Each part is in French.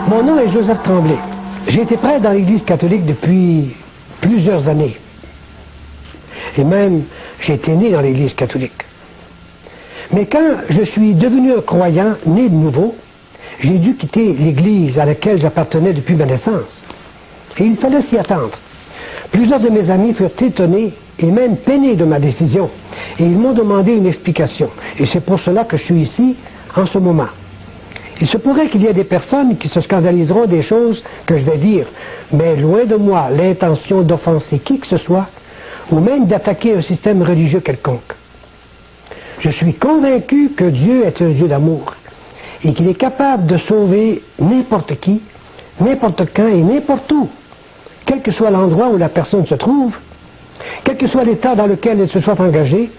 Mon nom est Joseph Tremblay. J'ai été prêtre dans l'Église catholique depuis plusieurs années. Et même, j'ai été né dans l'Église catholique. Mais quand je suis devenu un croyant, né de nouveau, j'ai dû quitter l'Église à laquelle j'appartenais depuis ma naissance. Et il fallait s'y attendre. Plusieurs de mes amis furent étonnés et même peinés de ma décision. Et ils m'ont demandé une explication. Et c'est pour cela que je suis ici en ce moment. Il se pourrait qu'il y ait des personnes qui se scandaliseront des choses que je vais dire, mais loin de moi l'intention d'offenser qui que ce soit, ou même d'attaquer un système religieux quelconque. Je suis convaincu que Dieu est un Dieu d'amour, et qu'il est capable de sauver n'importe qui, n'importe quand et n'importe où, quel que soit l'endroit où la personne se trouve, quel que soit l'état dans lequel elle se soit engagée,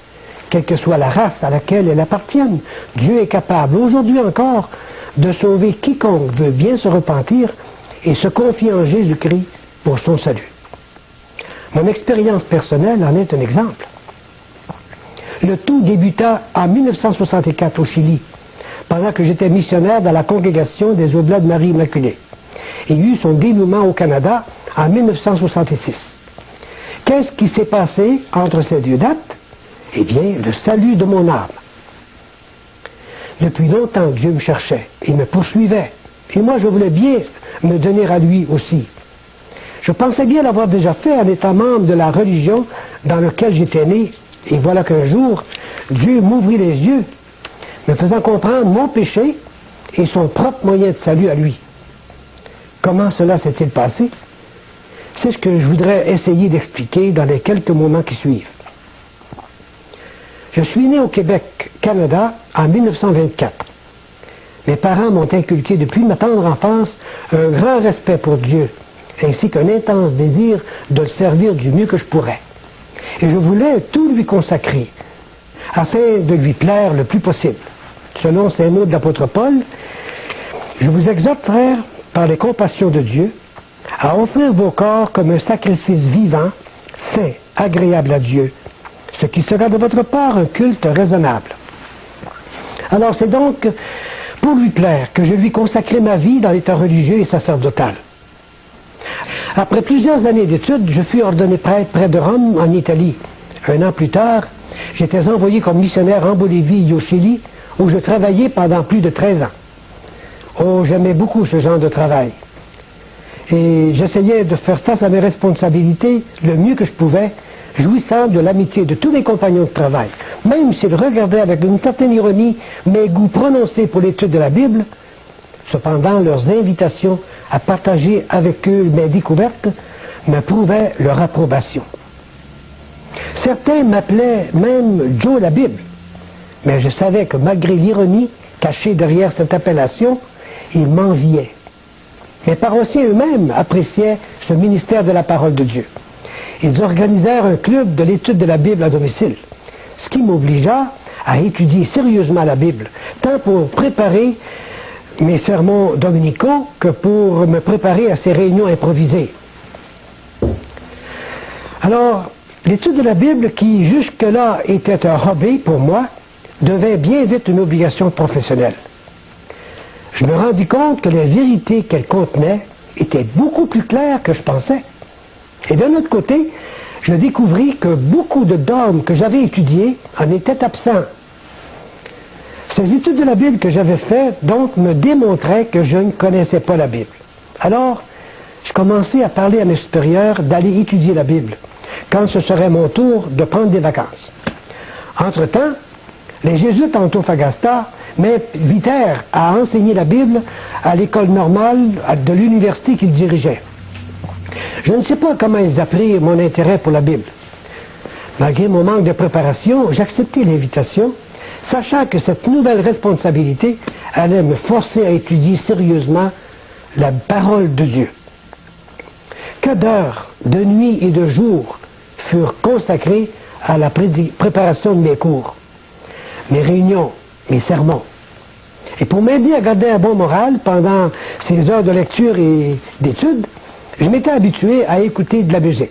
quelle que soit la race à laquelle elle appartienne. Dieu est capable, aujourd'hui encore, de sauver quiconque veut bien se repentir et se confier en Jésus-Christ pour son salut. Mon expérience personnelle en est un exemple. Le tout débuta en 1964 au Chili, pendant que j'étais missionnaire dans la congrégation des Oblats de Marie Immaculée, et eut son dénouement au Canada en 1966. Qu'est-ce qui s'est passé entre ces deux dates? Eh bien, le salut de mon âme. Depuis longtemps, Dieu me cherchait et me poursuivait. Et moi, je voulais bien me donner à lui aussi. Je pensais bien l'avoir déjà fait en étant membre de la religion dans laquelle j'étais né. Et voilà qu'un jour, Dieu m'ouvrit les yeux, me faisant comprendre mon péché et son propre moyen de salut à lui. Comment cela s'est-il passé? C'est ce que je voudrais essayer d'expliquer dans les quelques moments qui suivent. Je suis né au Québec, Canada, en 1924. Mes parents m'ont inculqué depuis ma tendre enfance un grand respect pour Dieu, ainsi qu'un intense désir de le servir du mieux que je pourrais. Et je voulais tout lui consacrer, afin de lui plaire le plus possible. Selon ces mots de l'apôtre Paul, « Je vous exhorte, frères, par les compassions de Dieu, à offrir vos corps comme un sacrifice vivant, saint, agréable à Dieu, ce qui sera de votre part un culte raisonnable. » Alors c'est donc pour lui plaire que je lui consacrai ma vie dans l'état religieux et sacerdotal. Après plusieurs années d'études, je fus ordonné prêtre près de Rome, en Italie. Un an plus tard, j'étais envoyé comme missionnaire en Bolivie et au Chili, où je travaillais pendant plus de 13 ans. Oh, j'aimais beaucoup ce genre de travail. Et j'essayais de faire face à mes responsabilités le mieux que je pouvais, jouissant de l'amitié de tous mes compagnons de travail. Même s'ils regardaient avec une certaine ironie mes goûts prononcés pour l'étude de la Bible, cependant leurs invitations à partager avec eux mes découvertes me prouvaient leur approbation. Certains m'appelaient même Joe la Bible, mais je savais que malgré l'ironie cachée derrière cette appellation, ils m'enviaient. Mes paroissiens eux-mêmes appréciaient ce ministère de la parole de Dieu. Ils organisèrent un club de l'étude de la Bible à domicile, ce qui m'obligea à étudier sérieusement la Bible, tant pour préparer mes sermons dominicaux que pour me préparer à ces réunions improvisées. Alors, l'étude de la Bible, qui jusque-là était un hobby pour moi, devint bien vite une obligation professionnelle. Je me rendis compte que les vérités qu'elle contenait étaient beaucoup plus claires que je pensais. Et d'un autre côté, je découvris que beaucoup de dogmes que j'avais étudiés en étaient absents. Ces études de la Bible que j'avais faites, donc, me démontraient que je ne connaissais pas la Bible. Alors, je commençai à parler à mes supérieurs d'aller étudier la Bible, quand ce serait mon tour de prendre des vacances. Entre-temps, les jésuites à Antofagasta m'invitèrent à enseigner la Bible à l'école normale de l'université qu'ils dirigeaient. Je ne sais pas comment ils apprirent mon intérêt pour la Bible. Malgré mon manque de préparation, j'acceptai l'invitation, sachant que cette nouvelle responsabilité allait me forcer à étudier sérieusement la parole de Dieu. Que d'heures, de nuit et de jours furent consacrées à la préparation de mes cours, mes réunions, mes sermons. Et pour m'aider à garder un bon moral pendant ces heures de lecture et d'études, je m'étais habitué à écouter de la musique.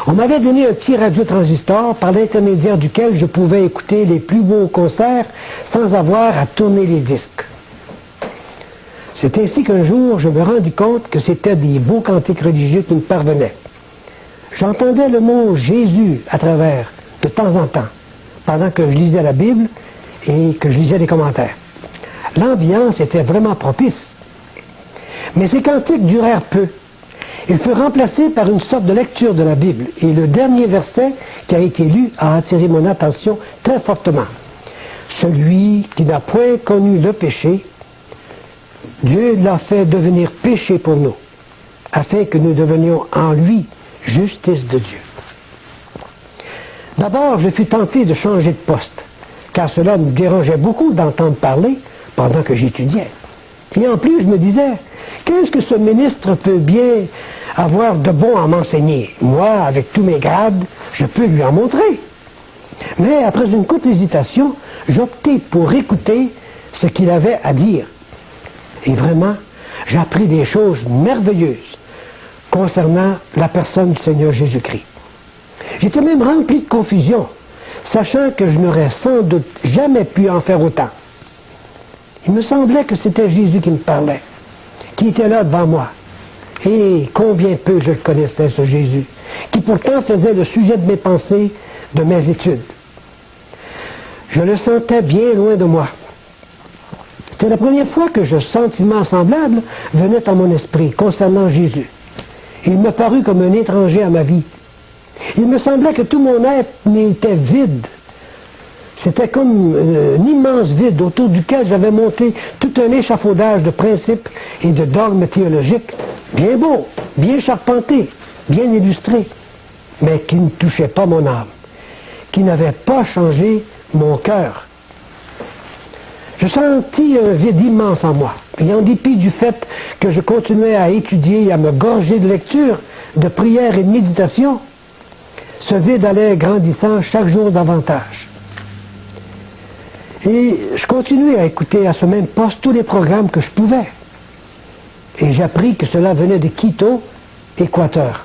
On m'avait donné un petit radiotransistor par l'intermédiaire duquel je pouvais écouter les plus beaux concerts sans avoir à tourner les disques. C'est ainsi qu'un jour, je me rendis compte que c'était des beaux cantiques religieux qui me parvenaient. J'entendais le mot Jésus à travers, de temps en temps, pendant que je lisais la Bible et que je lisais des commentaires. L'ambiance était vraiment propice. Mais ces cantiques durèrent peu. Ils furent remplacés par une sorte de lecture de la Bible. Et le dernier verset qui a été lu a attiré mon attention très fortement. Celui qui n'a point connu le péché, Dieu l'a fait devenir péché pour nous, afin que nous devenions en lui justice de Dieu. D'abord, je fus tenté de changer de poste, car cela me dérangeait beaucoup d'entendre parler pendant que j'étudiais. Et en plus, je me disais, qu'est-ce que ce ministre peut bien avoir de bon à m'enseigner? Moi, avec tous mes grades, je peux lui en montrer. Mais après une courte hésitation, j'optai pour écouter ce qu'il avait à dire. Et vraiment, j'appris des choses merveilleuses concernant la personne du Seigneur Jésus-Christ. J'étais même rempli de confusion, sachant que je n'aurais sans doute jamais pu en faire autant. Il me semblait que c'était Jésus qui me parlait, qui était là devant moi. Et combien peu je le connaissais, ce Jésus, qui pourtant faisait le sujet de mes pensées, de mes études. Je le sentais bien loin de moi. C'était la première fois que ce sentiment semblable venait à mon esprit concernant Jésus. Il me parut comme un étranger à ma vie. Il me semblait que tout mon être était vide. C'était comme un immense vide autour duquel j'avais monté tout un échafaudage de principes et de dogmes théologiques, bien beaux, bien charpentés, bien illustrés, mais qui ne touchaient pas mon âme, qui n'avaient pas changé mon cœur. Je sentis un vide immense en moi, et en dépit du fait que je continuais à étudier et à me gorger de lecture, de prière et de méditation, ce vide allait grandissant chaque jour davantage. Et je continuais à écouter à ce même poste tous les programmes que je pouvais. Et j'appris que cela venait de Quito, Équateur.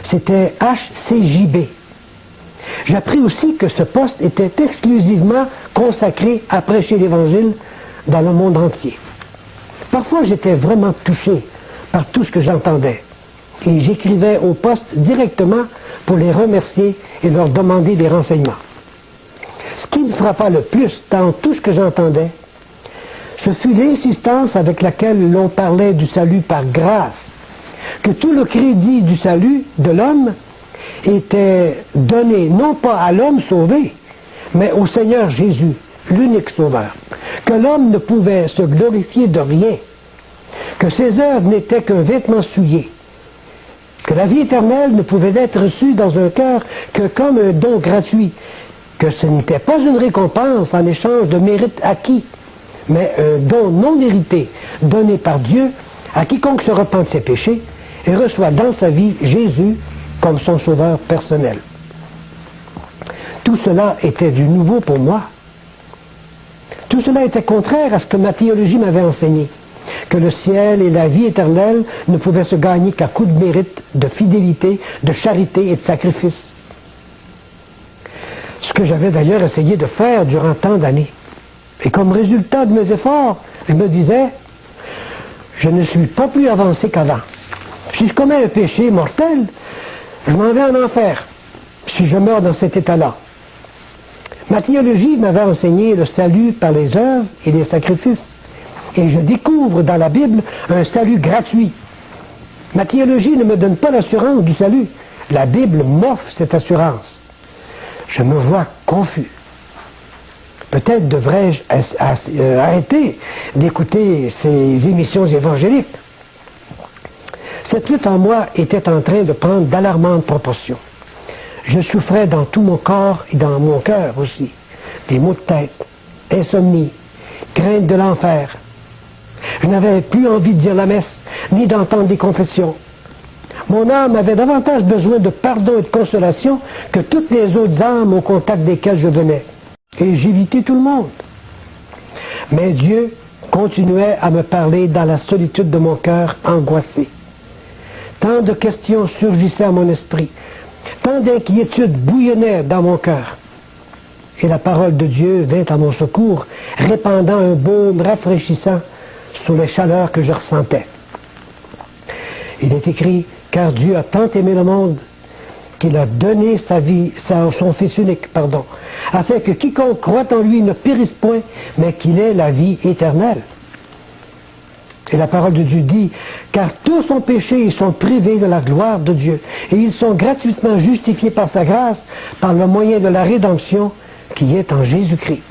C'était HCJB. J'appris aussi que ce poste était exclusivement consacré à prêcher l'Évangile dans le monde entier. Parfois, j'étais vraiment touché par tout ce que j'entendais. Et j'écrivais au poste directement pour les remercier et leur demander des renseignements. Ce qui me frappa le plus dans tout ce que j'entendais, ce fut l'insistance avec laquelle l'on parlait du salut par grâce, que tout le crédit du salut de l'homme était donné non pas à l'homme sauvé, mais au Seigneur Jésus, l'unique sauveur, que l'homme ne pouvait se glorifier de rien, que ses œuvres n'étaient qu'un vêtement souillé, que la vie éternelle ne pouvait être reçue dans un cœur que comme un don gratuit, que ce n'était pas une récompense en échange de mérite acquis, mais un don non mérité, donné par Dieu à quiconque se repent de ses péchés et reçoit dans sa vie Jésus comme son sauveur personnel. Tout cela était du nouveau pour moi. Tout cela était contraire à ce que ma théologie m'avait enseigné, que le ciel et la vie éternelle ne pouvaient se gagner qu'à coup de mérite, de fidélité, de charité et de sacrifice. Ce que j'avais d'ailleurs essayé de faire durant tant d'années. Et comme résultat de mes efforts, je me disais, je ne suis pas plus avancé qu'avant. Si je commets un péché mortel, je m'en vais en enfer, si je meurs dans cet état-là. Ma théologie m'avait enseigné le salut par les œuvres et les sacrifices. Et je découvre dans la Bible un salut gratuit. Ma théologie ne me donne pas l'assurance du salut. La Bible m'offre cette assurance. Je me vois confus. Peut-être devrais-je arrêter d'écouter ces émissions évangéliques. Cette lutte en moi était en train de prendre d'alarmantes proportions. Je souffrais dans tout mon corps et dans mon cœur aussi. Des maux de tête, insomnie, crainte de l'enfer. Je n'avais plus envie de dire la messe, ni d'entendre des confessions. Mon âme avait davantage besoin de pardon et de consolation que toutes les autres âmes au contact desquelles je venais. Et j'évitais tout le monde. Mais Dieu continuait à me parler dans la solitude de mon cœur angoissé. Tant de questions surgissaient à mon esprit. Tant d'inquiétudes bouillonnaient dans mon cœur. Et la parole de Dieu vint à mon secours, répandant un baume rafraîchissant sous les chaleurs que je ressentais. Il est écrit, car Dieu a tant aimé le monde qu'il a donné sa vie, son Fils unique, afin que quiconque croit en lui ne périsse point, mais qu'il ait la vie éternelle. Et la parole de Dieu dit, car tous ont péché et sont privés de la gloire de Dieu, et ils sont gratuitement justifiés par sa grâce, par le moyen de la rédemption qui est en Jésus-Christ.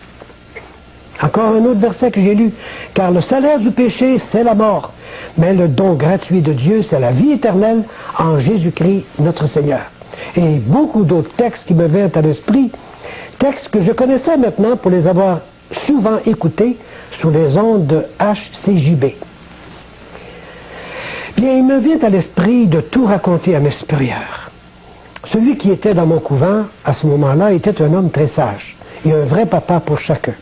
Encore un autre verset que j'ai lu, car le salaire du péché, c'est la mort, mais le don gratuit de Dieu, c'est la vie éternelle en Jésus-Christ, notre Seigneur. Et beaucoup d'autres textes qui me viennent à l'esprit, textes que je connaissais maintenant pour les avoir souvent écoutés sur les ondes de HCJB. Bien, il me vient à l'esprit de tout raconter à mes supérieurs. Celui qui était dans mon couvent, à ce moment-là, était un homme très sage et un vrai papa pour chacun.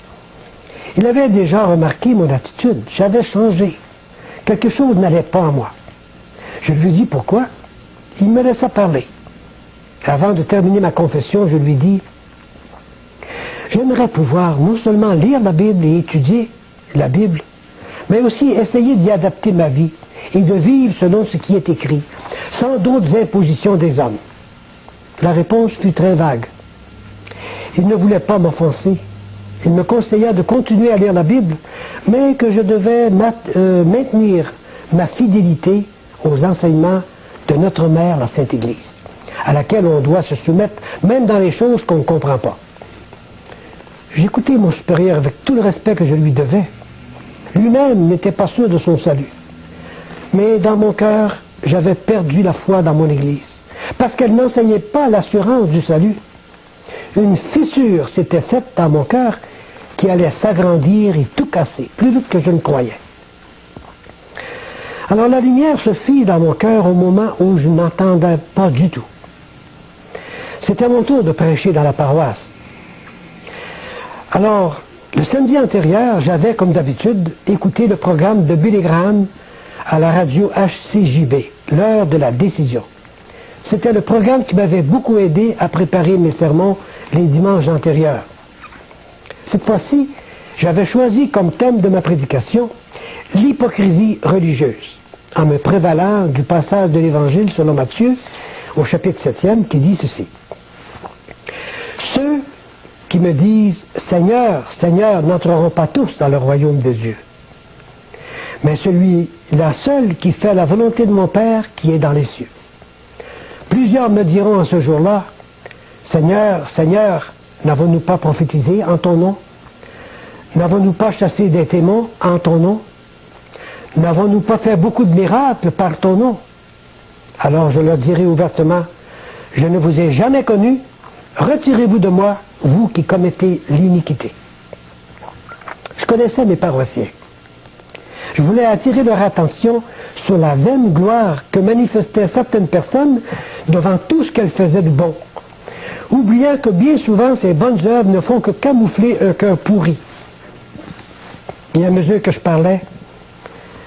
Il avait déjà remarqué mon attitude. J'avais changé. Quelque chose n'allait pas en moi. Je lui dis pourquoi. Il me laissa parler. Avant de terminer ma confession, je lui dis « J'aimerais pouvoir non seulement lire la Bible et étudier la Bible, mais aussi essayer d'y adapter ma vie et de vivre selon ce qui est écrit, sans d'autres impositions des hommes. » La réponse fut très vague. Il ne voulait pas m'offenser. Il me conseilla de continuer à lire la Bible, mais que je devais maintenir ma fidélité aux enseignements de notre mère, la Sainte Église, à laquelle on doit se soumettre, même dans les choses qu'on ne comprend pas. J'écoutais mon supérieur avec tout le respect que je lui devais. Lui-même n'était pas sûr de son salut. Mais dans mon cœur, j'avais perdu la foi dans mon Église, parce qu'elle n'enseignait pas l'assurance du salut. Une fissure s'était faite dans mon cœur qui allait s'agrandir et tout casser, plus vite que je ne croyais. Alors la lumière se fit dans mon cœur au moment où je n'entendais pas du tout. C'était mon tour de prêcher dans la paroisse. Alors, le samedi antérieur, j'avais, comme d'habitude, écouté le programme de Billy Graham à la radio HCJB, l'heure de la décision. C'était le programme qui m'avait beaucoup aidé à préparer mes sermons les dimanches antérieurs. Cette fois-ci, j'avais choisi comme thème de ma prédication l'hypocrisie religieuse, en me prévalant du passage de l'Évangile selon Matthieu, au chapitre 7e, qui dit ceci. « Ceux qui me disent « Seigneur, Seigneur » n'entreront pas tous dans le royaume de Dieu. Mais celui-là seul qui fait la volonté de mon Père qui est dans les cieux. Plusieurs me diront en ce jour-là, « Seigneur, Seigneur, n'avons-nous pas prophétisé en ton nom? N'avons-nous pas chassé des démons en ton nom? N'avons-nous pas fait beaucoup de miracles par ton nom? » Alors je leur dirai ouvertement, « Je ne vous ai jamais connu, retirez-vous de moi, vous qui commettez l'iniquité. » Je connaissais mes paroissiens. Je voulais attirer leur attention sur la vaine gloire que manifestaient certaines personnes devant tout ce qu'elles faisaient de bon, oubliant que bien souvent ces bonnes œuvres ne font que camoufler un cœur pourri. Et à mesure que je parlais,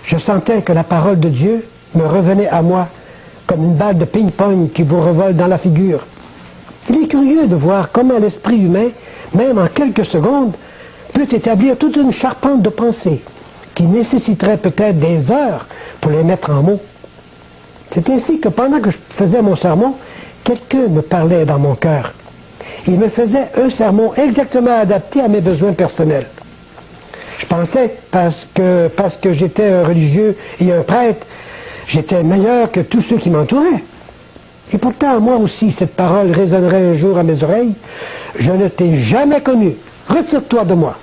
je sentais que la parole de Dieu me revenait à moi comme une balle de ping-pong qui vous revole dans la figure. Il est curieux de voir comment l'esprit humain, même en quelques secondes, peut établir toute une charpente de pensées qui nécessiterait peut-être des heures pour les mettre en mots. C'est ainsi que pendant que je faisais mon sermon, quelqu'un me parlait dans mon cœur. Il me faisait un sermon exactement adapté à mes besoins personnels. Je pensais, parce que j'étais un religieux et un prêtre, j'étais meilleur que tous ceux qui m'entouraient. Et pourtant, moi aussi, cette parole résonnerait un jour à mes oreilles. « Je ne t'ai jamais connu. Retire-toi de moi. »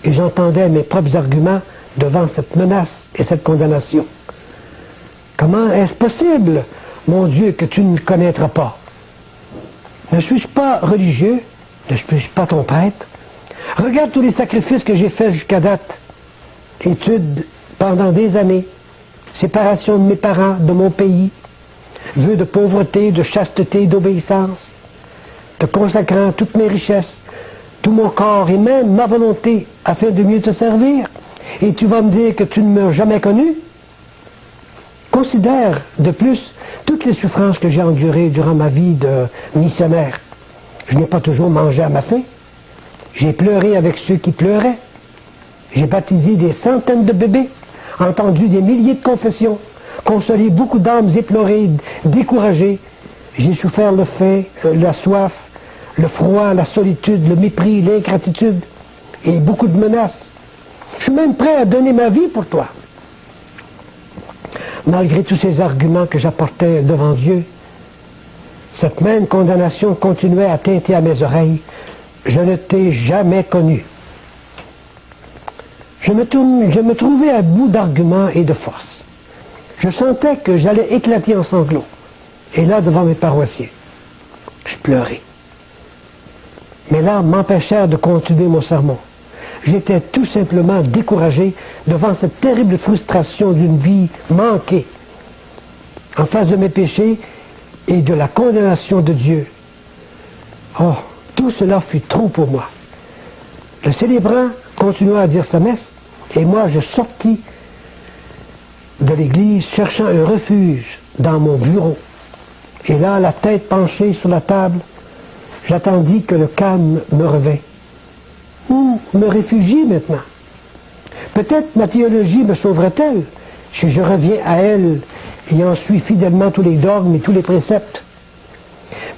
Et j'entendais mes propres arguments devant cette menace et cette condamnation. Comment est-ce possible, mon Dieu, que tu ne me connaîtras pas? Ne suis-je pas religieux? Ne suis-je pas ton prêtre? Regarde tous les sacrifices que j'ai faits jusqu'à date. Études pendant des années, séparation de mes parents, de mon pays, vœux de pauvreté, de chasteté, d'obéissance, te consacrant toutes mes richesses, tout mon corps et même ma volonté afin de mieux te servir. Et tu vas me dire que tu ne m'as jamais connu? Considère de plus toutes les souffrances que j'ai endurées durant ma vie de missionnaire. Je n'ai pas toujours mangé à ma faim. J'ai pleuré avec ceux qui pleuraient. J'ai baptisé des centaines de bébés, entendu des milliers de confessions, consolé beaucoup d'âmes éplorées, découragées. J'ai souffert le faim, la soif, le froid, la solitude, le mépris, l'ingratitude et beaucoup de menaces. Je suis même prêt à donner ma vie pour toi. Malgré tous ces arguments que j'apportais devant Dieu, cette même condamnation continuait à tinter à mes oreilles. Je ne t'ai jamais connu. Je me trouvais à bout d'arguments et de force. Je sentais que j'allais éclater en sanglots. Et là, devant mes paroissiens, je pleurais. Mes larmes m'empêchèrent de continuer mon sermon. J'étais tout simplement découragé devant cette terrible frustration d'une vie manquée, en face de mes péchés et de la condamnation de Dieu. Oh, tout cela fut trop pour moi. Le célébrant continua à dire sa messe, et moi je sortis de l'église cherchant un refuge dans mon bureau. Et là, la tête penchée sur la table, j'attendis que le calme me revint. Où me réfugier maintenant? Peut-être ma théologie me sauverait-elle si je reviens à elle et en suis fidèlement tous les dogmes et tous les préceptes.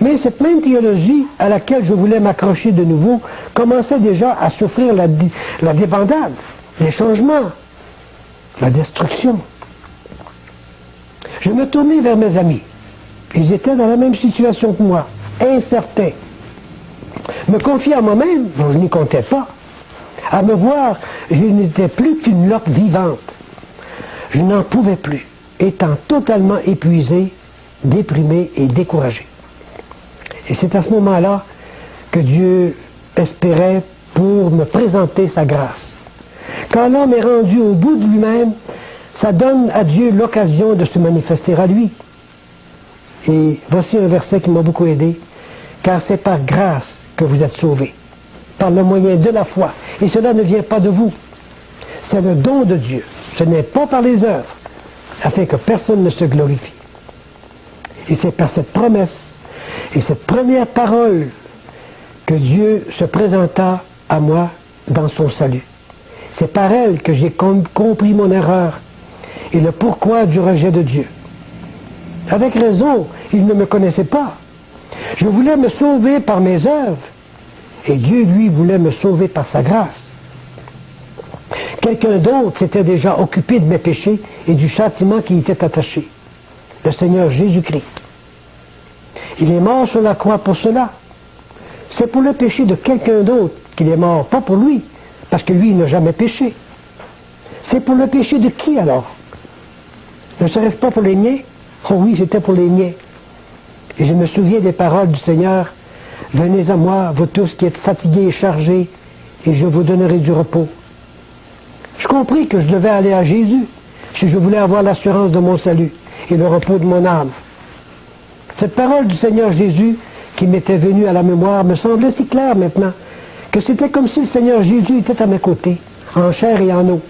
Mais cette même théologie à laquelle je voulais m'accrocher de nouveau commençait déjà à souffrir la débandade, les changements, la destruction. Je me tournai vers mes amis. Ils étaient dans la même situation que moi, incertains. Me confier à moi-même, dont je n'y comptais pas. À me voir, je n'étais plus qu'une loque vivante. Je n'en pouvais plus, étant totalement épuisé, déprimé et découragé. Et c'est à ce moment-là que Dieu espérait pour me présenter sa grâce. Quand l'homme est rendu au bout de lui-même, ça donne à Dieu l'occasion de se manifester à lui. Et voici un verset qui m'a beaucoup aidé. Car c'est par grâce que vous êtes sauvés, par le moyen de la foi. Et cela ne vient pas de vous. C'est le don de Dieu. Ce n'est pas par les œuvres, afin que personne ne se glorifie. Et c'est par cette promesse et cette première parole que Dieu se présenta à moi dans son salut. C'est par elle que j'ai compris mon erreur et le pourquoi du rejet de Dieu. Avec raison, il ne me connaissait pas. Je voulais me sauver par mes œuvres, et Dieu, lui, voulait me sauver par sa grâce. Quelqu'un d'autre s'était déjà occupé de mes péchés et du châtiment qui y était attaché. Le Seigneur Jésus-Christ. Il est mort sur la croix pour cela. C'est pour le péché de quelqu'un d'autre qu'il est mort, pas pour lui, parce que lui, il n'a jamais péché. C'est pour le péché de qui alors? Ne serait-ce pas pour les miens? Oh oui, c'était pour les miens. Et je me souviens des paroles du Seigneur. Venez à moi, vous tous qui êtes fatigués et chargés, et je vous donnerai du repos. Je compris que je devais aller à Jésus si je voulais avoir l'assurance de mon salut et le repos de mon âme. Cette parole du Seigneur Jésus qui m'était venue à la mémoire me semblait si claire maintenant que c'était comme si le Seigneur Jésus était à mes côtés, en chair et en eau.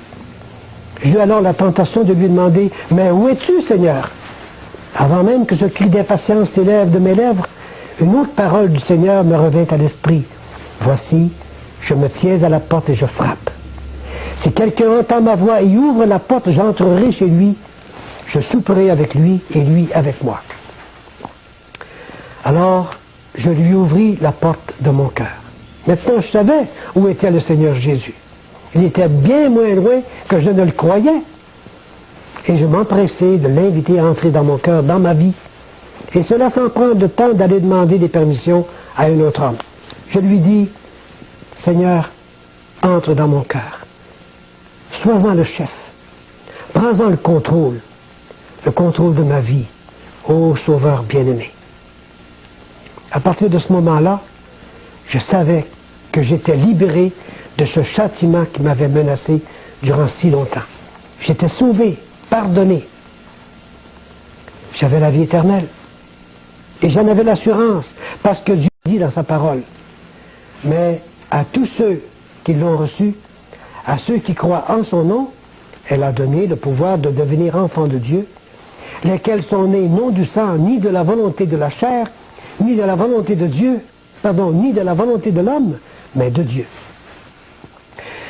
J'eus alors la tentation de lui demander « Mais où es-tu, Seigneur ?» Avant même que ce cri d'impatience s'élève de mes lèvres, une autre parole du Seigneur me revint à l'esprit. « Voici, je me tiens à la porte et je frappe. Si quelqu'un entend ma voix et ouvre la porte, j'entrerai chez lui, je souperai avec lui et lui avec moi. » Alors, je lui ouvris la porte de mon cœur. Maintenant, je savais où était le Seigneur Jésus. Il était bien moins loin que je ne le croyais. Et je m'empressai de l'inviter à entrer dans mon cœur, dans ma vie. Et cela sans prendre le temps d'aller demander des permissions à un autre homme. Je lui dis, « Seigneur, entre dans mon cœur. Sois-en le chef. Prends-en le contrôle de ma vie, ô Sauveur bien-aimé. » À partir de ce moment-là, je savais que j'étais libéré de ce châtiment qui m'avait menacé durant si longtemps. J'étais sauvé, pardonné. J'avais la vie éternelle. Et j'en avais l'assurance, parce que Dieu dit dans sa parole. Mais à tous ceux qui l'ont reçu, à ceux qui croient en son nom, elle a donné le pouvoir de devenir enfants de Dieu, lesquels sont nés non du sang, ni de la volonté de la chair, ni de la volonté de Dieu, ni de la volonté de l'homme, mais de Dieu.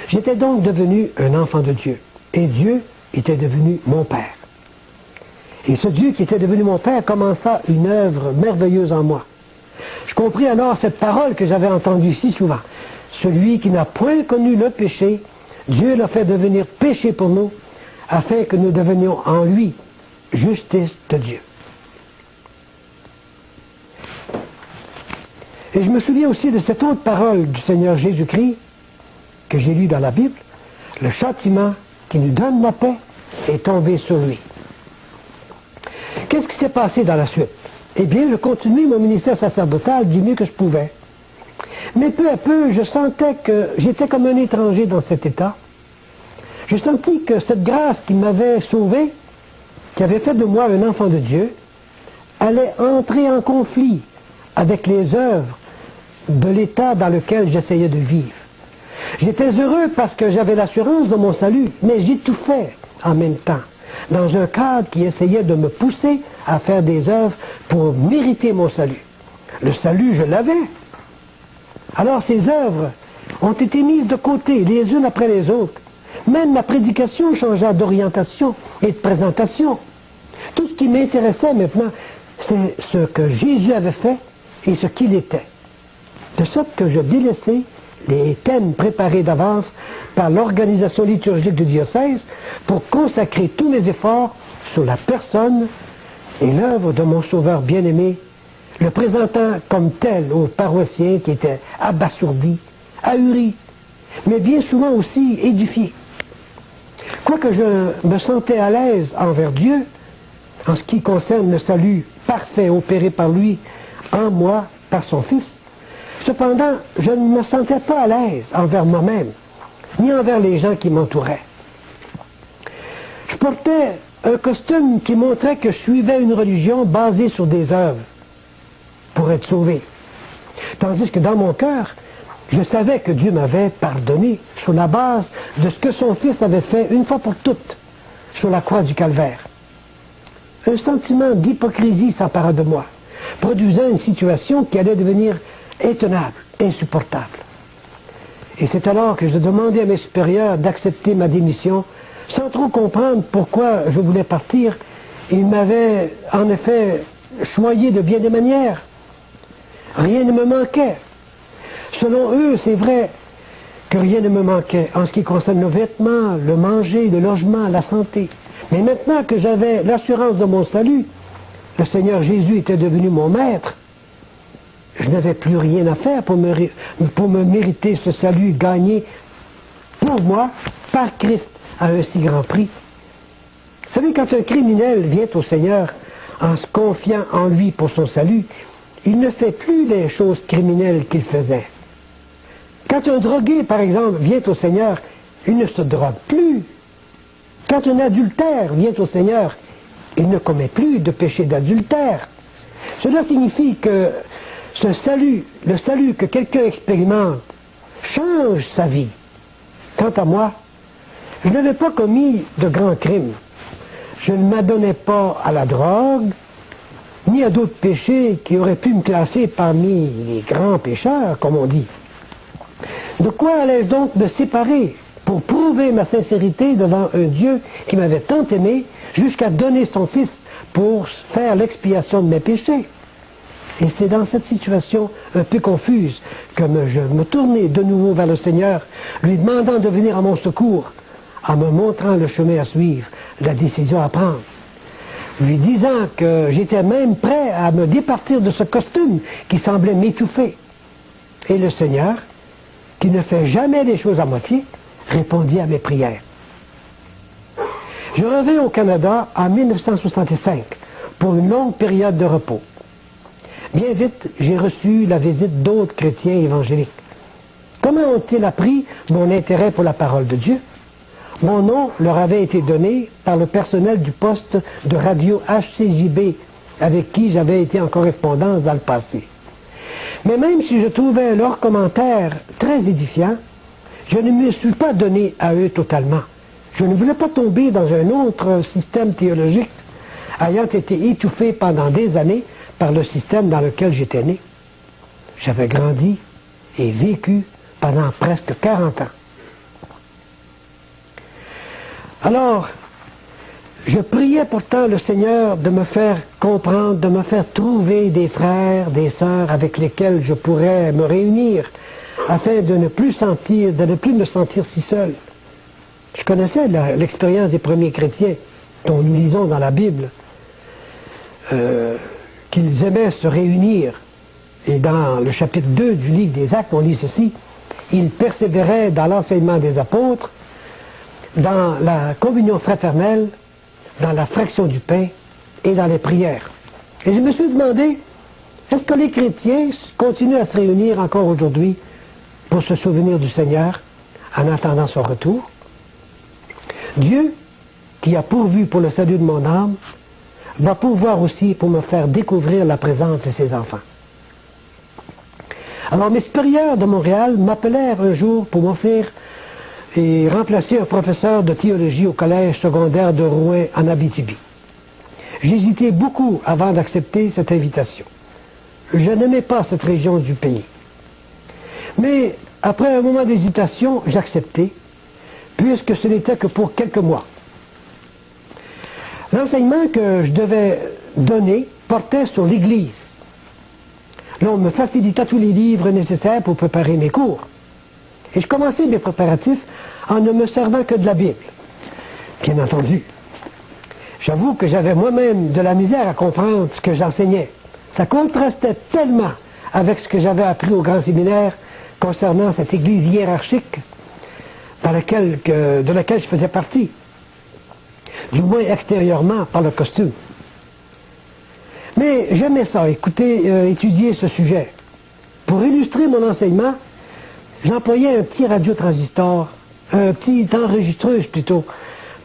J'étais donc devenu un enfant de Dieu. Et Dieu était devenu mon Père. Et ce Dieu qui était devenu mon Père commença une œuvre merveilleuse en moi. Je compris alors cette parole que j'avais entendue si souvent. Celui qui n'a point connu le péché, Dieu l'a fait devenir péché pour nous, afin que nous devenions en lui justice de Dieu. Et je me souviens aussi de cette autre parole du Seigneur Jésus-Christ que j'ai lue dans la Bible. Le châtiment qui nous donne la paix est tombé sur lui. Qu'est-ce qui s'est passé dans la suite? Eh bien, je continuais mon ministère sacerdotal du mieux que je pouvais. Mais peu à peu, je sentais que j'étais comme un étranger dans cet état. Je sentis que cette grâce qui m'avait sauvé, qui avait fait de moi un enfant de Dieu, allait entrer en conflit avec les œuvres de l'état dans lequel j'essayais de vivre. J'étais heureux parce que j'avais l'assurance de mon salut, mais j'étouffais en même temps, dans un cadre qui essayait de me pousser à faire des œuvres pour mériter mon salut. Le salut, je l'avais. Alors ces œuvres ont été mises de côté, les unes après les autres. Même ma prédication changea d'orientation et de présentation. Tout ce qui m'intéressait maintenant, c'est ce que Jésus avait fait et ce qu'il était. De sorte que je délaissais les thèmes préparés d'avance par l'organisation liturgique du diocèse pour consacrer tous mes efforts sur la personne et l'œuvre de mon Sauveur bien-aimé, le présentant comme tel aux paroissiens qui étaient abasourdis, ahuris, mais bien souvent aussi édifiés. Quoique je me sentais à l'aise envers Dieu, en ce qui concerne le salut parfait opéré par lui, en moi, par son Fils, cependant, je ne me sentais pas à l'aise envers moi-même, ni envers les gens qui m'entouraient. Je portais un costume qui montrait que je suivais une religion basée sur des œuvres pour être sauvé. Tandis que dans mon cœur, je savais que Dieu m'avait pardonné sur la base de ce que son Fils avait fait une fois pour toutes sur la croix du Calvaire. Un sentiment d'hypocrisie s'empara de moi, produisant une situation qui allait devenir intenable, insupportable. Et c'est alors que je demandais à mes supérieurs d'accepter ma démission, sans trop comprendre pourquoi je voulais partir. Ils m'avaient en effet choyé de bien des manières. Rien ne me manquait. Selon eux, c'est vrai que rien ne me manquait en ce qui concerne le vêtement, le manger, le logement, la santé. Mais maintenant que j'avais l'assurance de mon salut, le Seigneur Jésus était devenu mon maître, je n'avais plus rien à faire pour me mériter ce salut gagné pour moi par Christ à un si grand prix. Vous savez, quand un criminel vient au Seigneur en se confiant en lui pour son salut, il ne fait plus les choses criminelles qu'il faisait. Quand un drogué, par exemple, vient au Seigneur, il ne se drogue plus. Quand un adultère vient au Seigneur, il ne commet plus de péché d'adultère. Cela signifie que ce salut, le salut que quelqu'un expérimente, change sa vie. Quant à moi, je n'avais pas commis de grands crimes. Je ne m'adonnais pas à la drogue, ni à d'autres péchés qui auraient pu me classer parmi les grands pécheurs, comme on dit. De quoi allais-je donc me séparer pour prouver ma sincérité devant un Dieu qui m'avait tant aimé jusqu'à donner son Fils pour faire l'expiation de mes péchés? Et c'est dans cette situation un peu confuse que je me tournai de nouveau vers le Seigneur, lui demandant de venir à mon secours, en me montrant le chemin à suivre, la décision à prendre, lui disant que j'étais même prêt à me départir de ce costume qui semblait m'étouffer. Et le Seigneur, qui ne fait jamais les choses à moitié, répondit à mes prières. Je revins au Canada en 1965 pour une longue période de repos. Bien vite, j'ai reçu la visite d'autres chrétiens évangéliques. Comment ont-ils appris mon intérêt pour la parole de Dieu? Mon nom leur avait été donné par le personnel du poste de radio HCJB, avec qui j'avais été en correspondance dans le passé. Mais même si je trouvais leurs commentaires très édifiants, je ne me suis pas donné à eux totalement. Je ne voulais pas tomber dans un autre système théologique, ayant été étouffé pendant des années par le système dans lequel j'étais né. J'avais grandi et vécu pendant presque 40 ans. Alors, je priais pourtant le Seigneur de me faire comprendre, de me faire trouver des frères, des sœurs avec lesquels je pourrais me réunir afin de ne plus me sentir si seul. Je connaissais l'expérience des premiers chrétiens dont nous lisons dans la Bible, qu'ils aimaient se réunir. Et dans le chapitre 2 du livre des Actes, on lit ceci: ils persévéraient dans l'enseignement des apôtres, dans la communion fraternelle, dans la fraction du pain et dans les prières. Et je me suis demandé, est-ce que les chrétiens continuent à se réunir encore aujourd'hui pour se souvenir du Seigneur en attendant son retour? Dieu, qui a pourvu pour le salut de mon âme, va pourvoir aussi pour me faire découvrir la présence de ses enfants. Alors mes supérieurs de Montréal m'appelèrent un jour pour m'offrir et remplacer un professeur de théologie au collège secondaire de Rouen en Abitibi. J'hésitais beaucoup avant d'accepter cette invitation. Je n'aimais pas cette région du pays. Mais après un moment d'hésitation, j'acceptai, puisque ce n'était que pour quelques mois. L'enseignement que je devais donner portait sur l'Église. L'on me facilita tous les livres nécessaires pour préparer mes cours. Et je commençais mes préparatifs en ne me servant que de la Bible. Bien entendu, j'avoue que j'avais moi-même de la misère à comprendre ce que j'enseignais. Ça contrastait tellement avec ce que j'avais appris au grand séminaire concernant cette Église hiérarchique de laquelle je faisais partie, du moins extérieurement par le costume. Mais j'aimais ça, étudier ce sujet. Pour illustrer mon enseignement, j'employais un petit radiotransistor, un petit enregistreuse plutôt,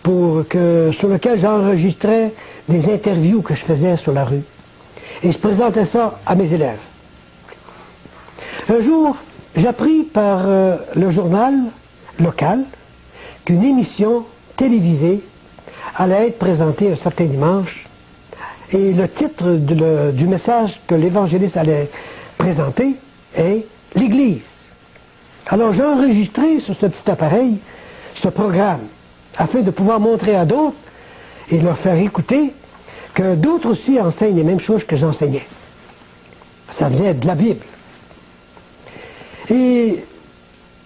sur lequel j'enregistrais des interviews que je faisais sur la rue. Et je présentais ça à mes élèves. Un jour, j'appris par le journal local qu'une émission télévisée allait être présentée un certain dimanche. Et le titre du message que l'évangéliste allait présenter est « L'Église ». Alors j'ai enregistré sur ce petit appareil ce programme afin de pouvoir montrer à d'autres et leur faire écouter que d'autres aussi enseignent les mêmes choses que j'enseignais. Ça venait de la Bible. Et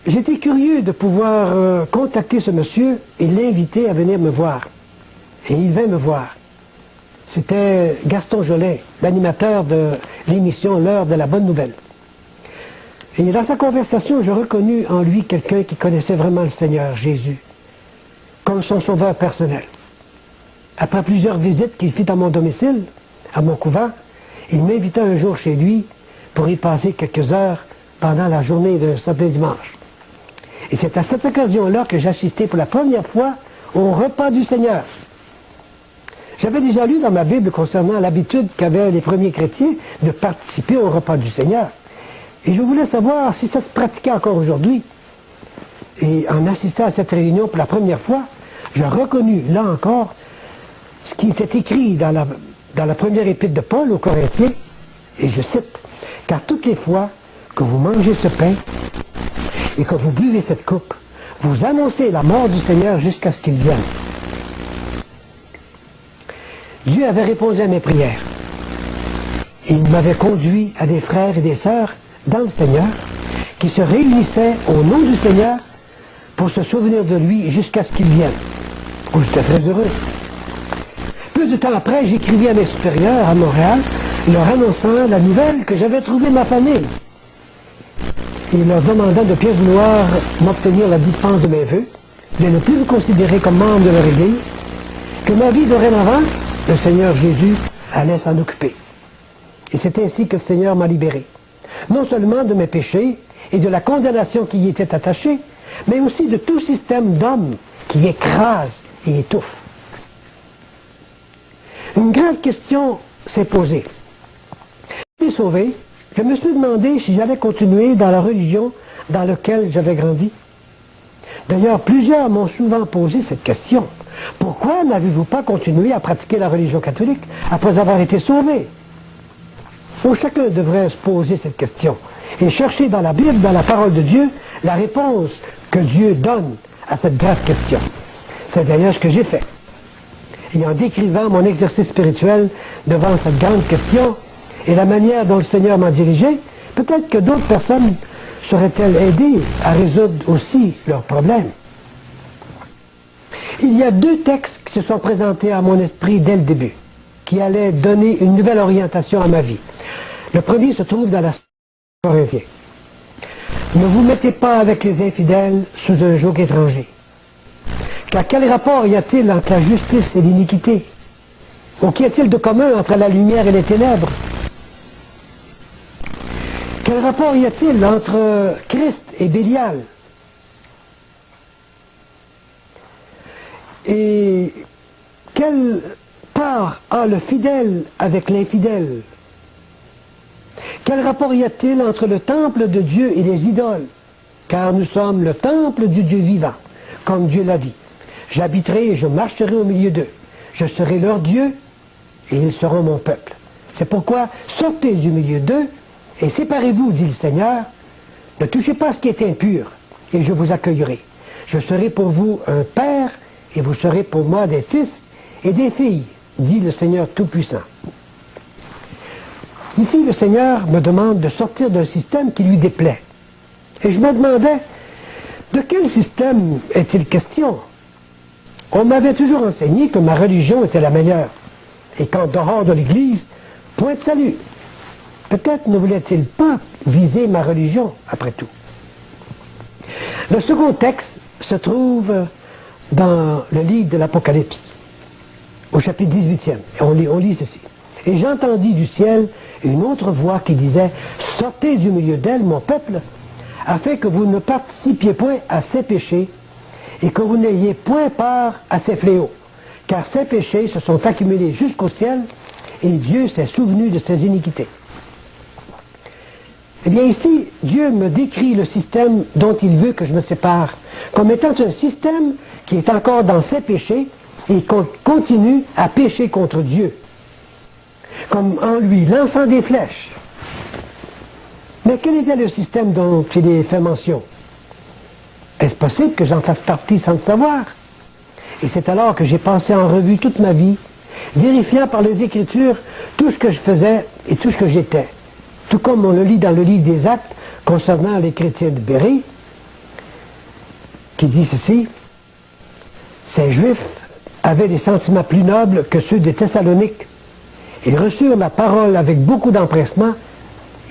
j'étais curieux de pouvoir contacter ce monsieur et l'inviter à venir me voir. Et il vint me voir. C'était Gaston Jolet, l'animateur de l'émission L'heure de la bonne nouvelle. Et dans sa conversation, je reconnus en lui quelqu'un qui connaissait vraiment le Seigneur Jésus, comme son sauveur personnel. Après plusieurs visites qu'il fit à mon domicile, à mon couvent, il m'invita un jour chez lui pour y passer quelques heures pendant la journée de samedi dimanche. Et c'est à cette occasion-là que j'assistais pour la première fois au repas du Seigneur. J'avais déjà lu dans ma Bible concernant l'habitude qu'avaient les premiers chrétiens de participer au repas du Seigneur. Et je voulais savoir si ça se pratiquait encore aujourd'hui. Et en assistant à cette réunion pour la première fois, je reconnus, là encore, ce qui était écrit dans la première épître de Paul aux Corinthiens, et je cite, « Car toutes les fois que vous mangez ce pain et que vous buvez cette coupe, vous annoncez la mort du Seigneur jusqu'à ce qu'il vienne. » Dieu avait répondu à mes prières. Il m'avait conduit à des frères et des sœurs dans le Seigneur qui se réunissaient au nom du Seigneur pour se souvenir de lui jusqu'à ce qu'il vienne. Oh, j'étais très heureux. Peu de temps après, j'écrivis à mes supérieurs à Montréal, leur annonçant la nouvelle que j'avais trouvé ma famille et leur demandant de bien vouloir m'obtenir la dispense de mes vœux, de ne plus me considérer comme membre de leur Église, que ma vie dorénavant, le Seigneur Jésus allait s'en occuper. Et c'est ainsi que le Seigneur m'a libéré. Non seulement de mes péchés et de la condamnation qui y était attachée, mais aussi de tout système d'hommes qui écrase et étouffe. Une grave question s'est posée. J'ai été sauvé, je me suis demandé si j'allais continuer dans la religion dans laquelle j'avais grandi. D'ailleurs, plusieurs m'ont souvent posé cette question. Pourquoi n'avez-vous pas continué à pratiquer la religion catholique après avoir été sauvé? Donc, chacun devrait se poser cette question et chercher dans la Bible, dans la parole de Dieu, la réponse que Dieu donne à cette grave question. C'est d'ailleurs ce que j'ai fait. Et en décrivant mon exercice spirituel devant cette grande question et la manière dont le Seigneur m'a dirigé, peut-être que d'autres personnes seraient-elles aidées à résoudre aussi leurs problèmes. Il y a deux textes qui se sont présentés à mon esprit dès le début, qui allaient donner une nouvelle orientation à ma vie. Le premier se trouve dans la Corinthiens. Ne vous mettez pas avec les infidèles sous un joug étranger. Car quel rapport y a-t-il entre la justice et l'iniquité? Ou qu'y a-t-il de commun entre la lumière et les ténèbres? Quel rapport y a-t-il entre Christ et Bélial? Et quelle part a le fidèle avec l'infidèle? Quel rapport y a-t-il entre le temple de Dieu et les idoles? Car nous sommes le temple du Dieu vivant, comme Dieu l'a dit. J'habiterai et je marcherai au milieu d'eux. Je serai leur Dieu et ils seront mon peuple. C'est pourquoi sortez du milieu d'eux et séparez-vous, dit le Seigneur. Ne touchez pas ce qui est impur et je vous accueillerai. Je serai pour vous un père et vous serez pour moi des fils et des filles, dit le Seigneur Tout-Puissant. Ici, le Seigneur me demande de sortir d'un système qui lui déplaît. Et je me demandais, de quel système est-il question? On m'avait toujours enseigné que ma religion était la meilleure, et qu'en dehors de l'Église, point de salut. Peut-être ne voulait-il pas viser ma religion, après tout. Le second texte se trouve dans le livre de l'Apocalypse, au chapitre 18e. Et on lit ceci. « Et j'entendis du ciel une autre voix qui disait, « Sortez du milieu d'elle, mon peuple, afin que vous ne participiez point à ses péchés, et que vous n'ayez point part à ses fléaux, car ses péchés se sont accumulés jusqu'au ciel, et Dieu s'est souvenu de ses iniquités. » Eh bien ici, Dieu me décrit le système dont il veut que je me sépare, comme étant un système qui est encore dans ses péchés, et continue à pécher contre Dieu, comme en lui lançant des flèches. Mais quel était le système dont il est fait mention? Est-ce possible que j'en fasse partie sans le savoir? Et c'est alors que j'ai passé en revue toute ma vie, vérifiant par les Écritures tout ce que je faisais et tout ce que j'étais. Tout comme on le lit dans le livre des Actes concernant les chrétiens de Bérée, qui dit ceci: ces Juifs avaient des sentiments plus nobles que ceux des Thessaloniques. Ils reçurent la parole avec beaucoup d'empressement.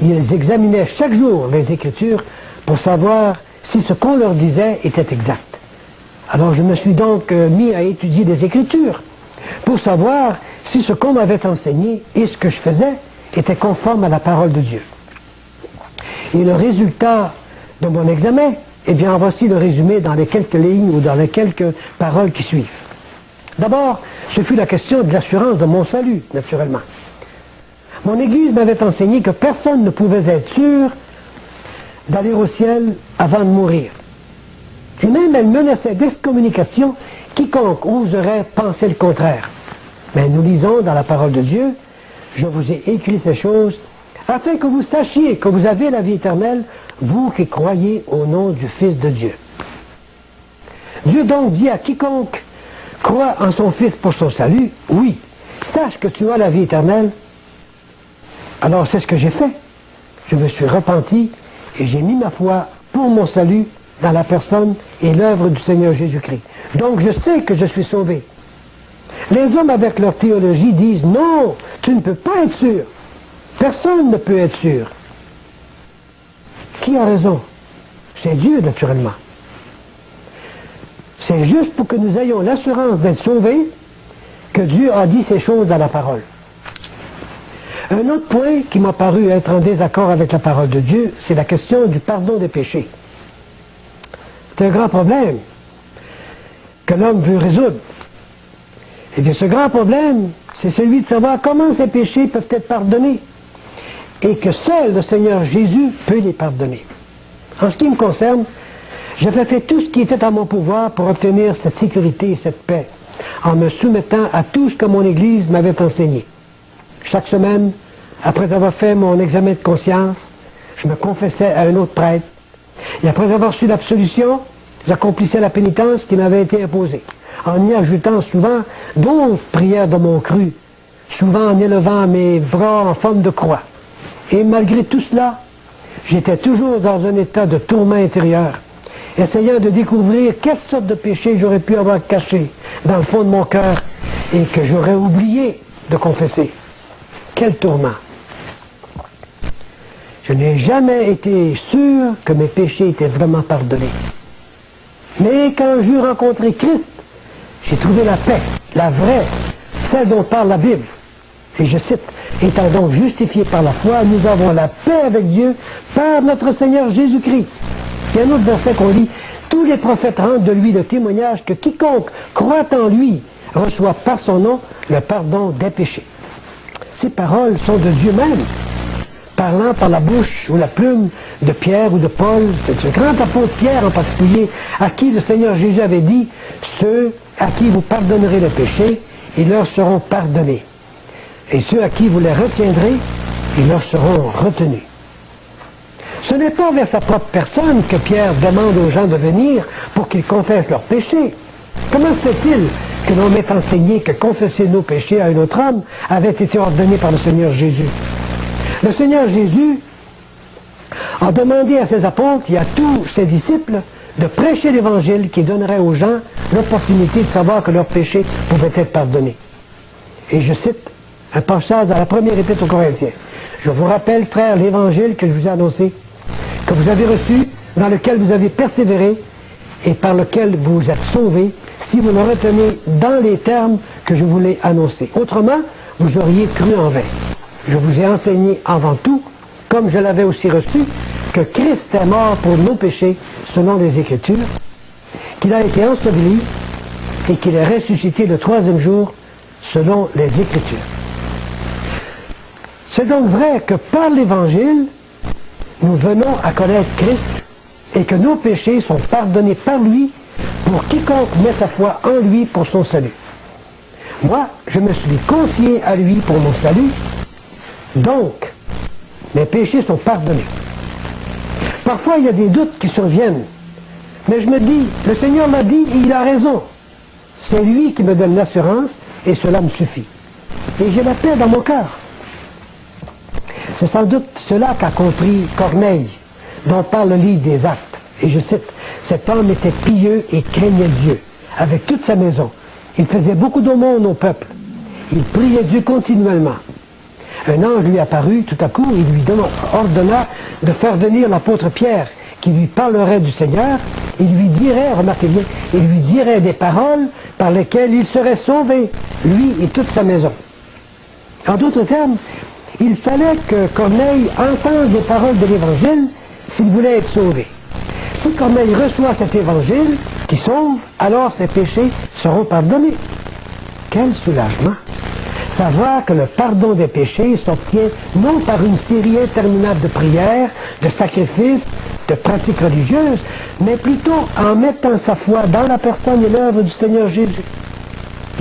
Ils examinaient chaque jour les Écritures pour savoir si ce qu'on leur disait était exact. Alors je me suis donc mis à étudier les Écritures pour savoir si ce qu'on m'avait enseigné et ce que je faisais était conforme à la parole de Dieu. Et le résultat de mon examen, eh bien voici le résumé dans les quelques lignes ou dans les quelques paroles qui suivent. D'abord, ce fut la question de l'assurance de mon salut, naturellement. Mon Église m'avait enseigné que personne ne pouvait être sûr d'aller au ciel avant de mourir. Et même elle menaçait d'excommunication quiconque oserait penser le contraire. Mais nous lisons dans la parole de Dieu, « Je vous ai écrit ces choses afin que vous sachiez que vous avez la vie éternelle, vous qui croyez au nom du Fils de Dieu. » Dieu donc dit à quiconque croit en son Fils pour son salut, « Oui, sache que tu as la vie éternelle. » Alors c'est ce que j'ai fait. Je me suis repenti et j'ai mis ma foi pour mon salut dans la personne et l'œuvre du Seigneur Jésus-Christ. Donc je sais que je suis sauvé. Les hommes avec leur théologie disent « Non, tu ne peux pas être sûr. Personne ne peut être sûr. » Qui a raison? C'est Dieu, naturellement. C'est juste pour que nous ayons l'assurance d'être sauvés que Dieu a dit ces choses dans la parole. Un autre point qui m'a paru être en désaccord avec la parole de Dieu, c'est la question du pardon des péchés. C'est un grand problème que l'homme veut résoudre. Eh bien, ce grand problème, c'est celui de savoir comment ces péchés peuvent être pardonnés et que seul le Seigneur Jésus peut les pardonner. En ce qui me concerne, j'avais fait tout ce qui était à mon pouvoir pour obtenir cette sécurité et cette paix, en me soumettant à tout ce que mon Église m'avait enseigné. Chaque semaine, après avoir fait mon examen de conscience, je me confessais à un autre prêtre. Et après avoir reçu l'absolution, j'accomplissais la pénitence qui m'avait été imposée. en y ajoutant souvent d'autres prières de mon cru, souvent en élevant mes bras en forme de croix. Et malgré tout cela, j'étais toujours dans un état de tourment intérieur, essayant de découvrir quelle sorte de péché j'aurais pu avoir caché dans le fond de mon cœur et que j'aurais oublié de confesser. Quel tourment! Je n'ai jamais été sûr que mes péchés étaient vraiment pardonnés. Mais quand j'eus rencontré Christ, j'ai trouvé la paix, la vraie, celle dont parle la Bible. Et je cite, « Étant donc justifiés par la foi, nous avons la paix avec Dieu par notre Seigneur Jésus-Christ. » Il y a un autre verset qu'on lit, « Tous les prophètes rendent de lui le témoignage que quiconque croit en lui reçoit par son nom le pardon des péchés. » Ces paroles sont de Dieu même, parlant par la bouche ou la plume de Pierre ou de Paul. C'est ce grand apôtre Pierre en particulier, à qui le Seigneur Jésus avait dit, « Ceux à qui vous pardonnerez le péché, ils leur seront pardonnés. Et ceux à qui vous les retiendrez, ils leur seront retenus. » Ce n'est pas vers sa propre personne que Pierre demande aux gens de venir pour qu'ils confessent leurs péchés. Comment se fait-il que l'on m'ait enseigné que confesser nos péchés à un autre homme avait été ordonné par le Seigneur Jésus? Le Seigneur Jésus a demandé à ses apôtres et à tous ses disciples de prêcher l'Évangile qui donnerait aux gens l'opportunité de savoir que leurs péchés pouvaient être pardonnés. Et je cite un passage dans la première épître aux Corinthiens. « Je vous rappelle, frères, l'Évangile que je vous ai annoncé, que vous avez reçu, dans lequel vous avez persévéré et par lequel vous êtes sauvés, si vous le retenez dans les termes que je vous l'ai annoncés. Autrement, vous auriez cru en vain. Je vous ai enseigné avant tout, comme je l'avais aussi reçu, que Christ est mort pour nos péchés, selon les Écritures, qu'il a été enseveli et qu'il est ressuscité le troisième jour, selon les Écritures. » C'est donc vrai que par l'Évangile, nous venons à connaître Christ et que nos péchés sont pardonnés par lui pour quiconque met sa foi en lui pour son salut. Moi, je me suis confié à lui pour mon salut, donc mes péchés sont pardonnés. Parfois, il y a des doutes qui surviennent, mais je me dis, le Seigneur m'a dit, et il a raison. C'est lui qui me donne l'assurance et cela me suffit. Et j'ai la paix dans mon cœur. C'est sans doute cela qu'a compris Corneille, dont parle le livre des Actes. Et je cite, « Cet homme était pieux et craignait Dieu, avec toute sa maison. Il faisait beaucoup d'aumônes au peuple. Il priait Dieu continuellement. Un ange lui apparut tout à coup, il lui ordonna de faire venir l'apôtre Pierre, qui lui parlerait du Seigneur, et lui dirait, remarquez bien, il lui dirait des paroles par lesquelles il serait sauvé, lui et toute sa maison. » En d'autres termes, il fallait que Corneille entende les paroles de l'Évangile s'il voulait être sauvé. Si Corneille reçoit cet Évangile qui sauve, alors ses péchés seront pardonnés. Quel soulagement! Savoir que le pardon des péchés s'obtient non par une série interminable de prières, de sacrifices, de pratiques religieuses, mais plutôt en mettant sa foi dans la personne et l'œuvre du Seigneur Jésus.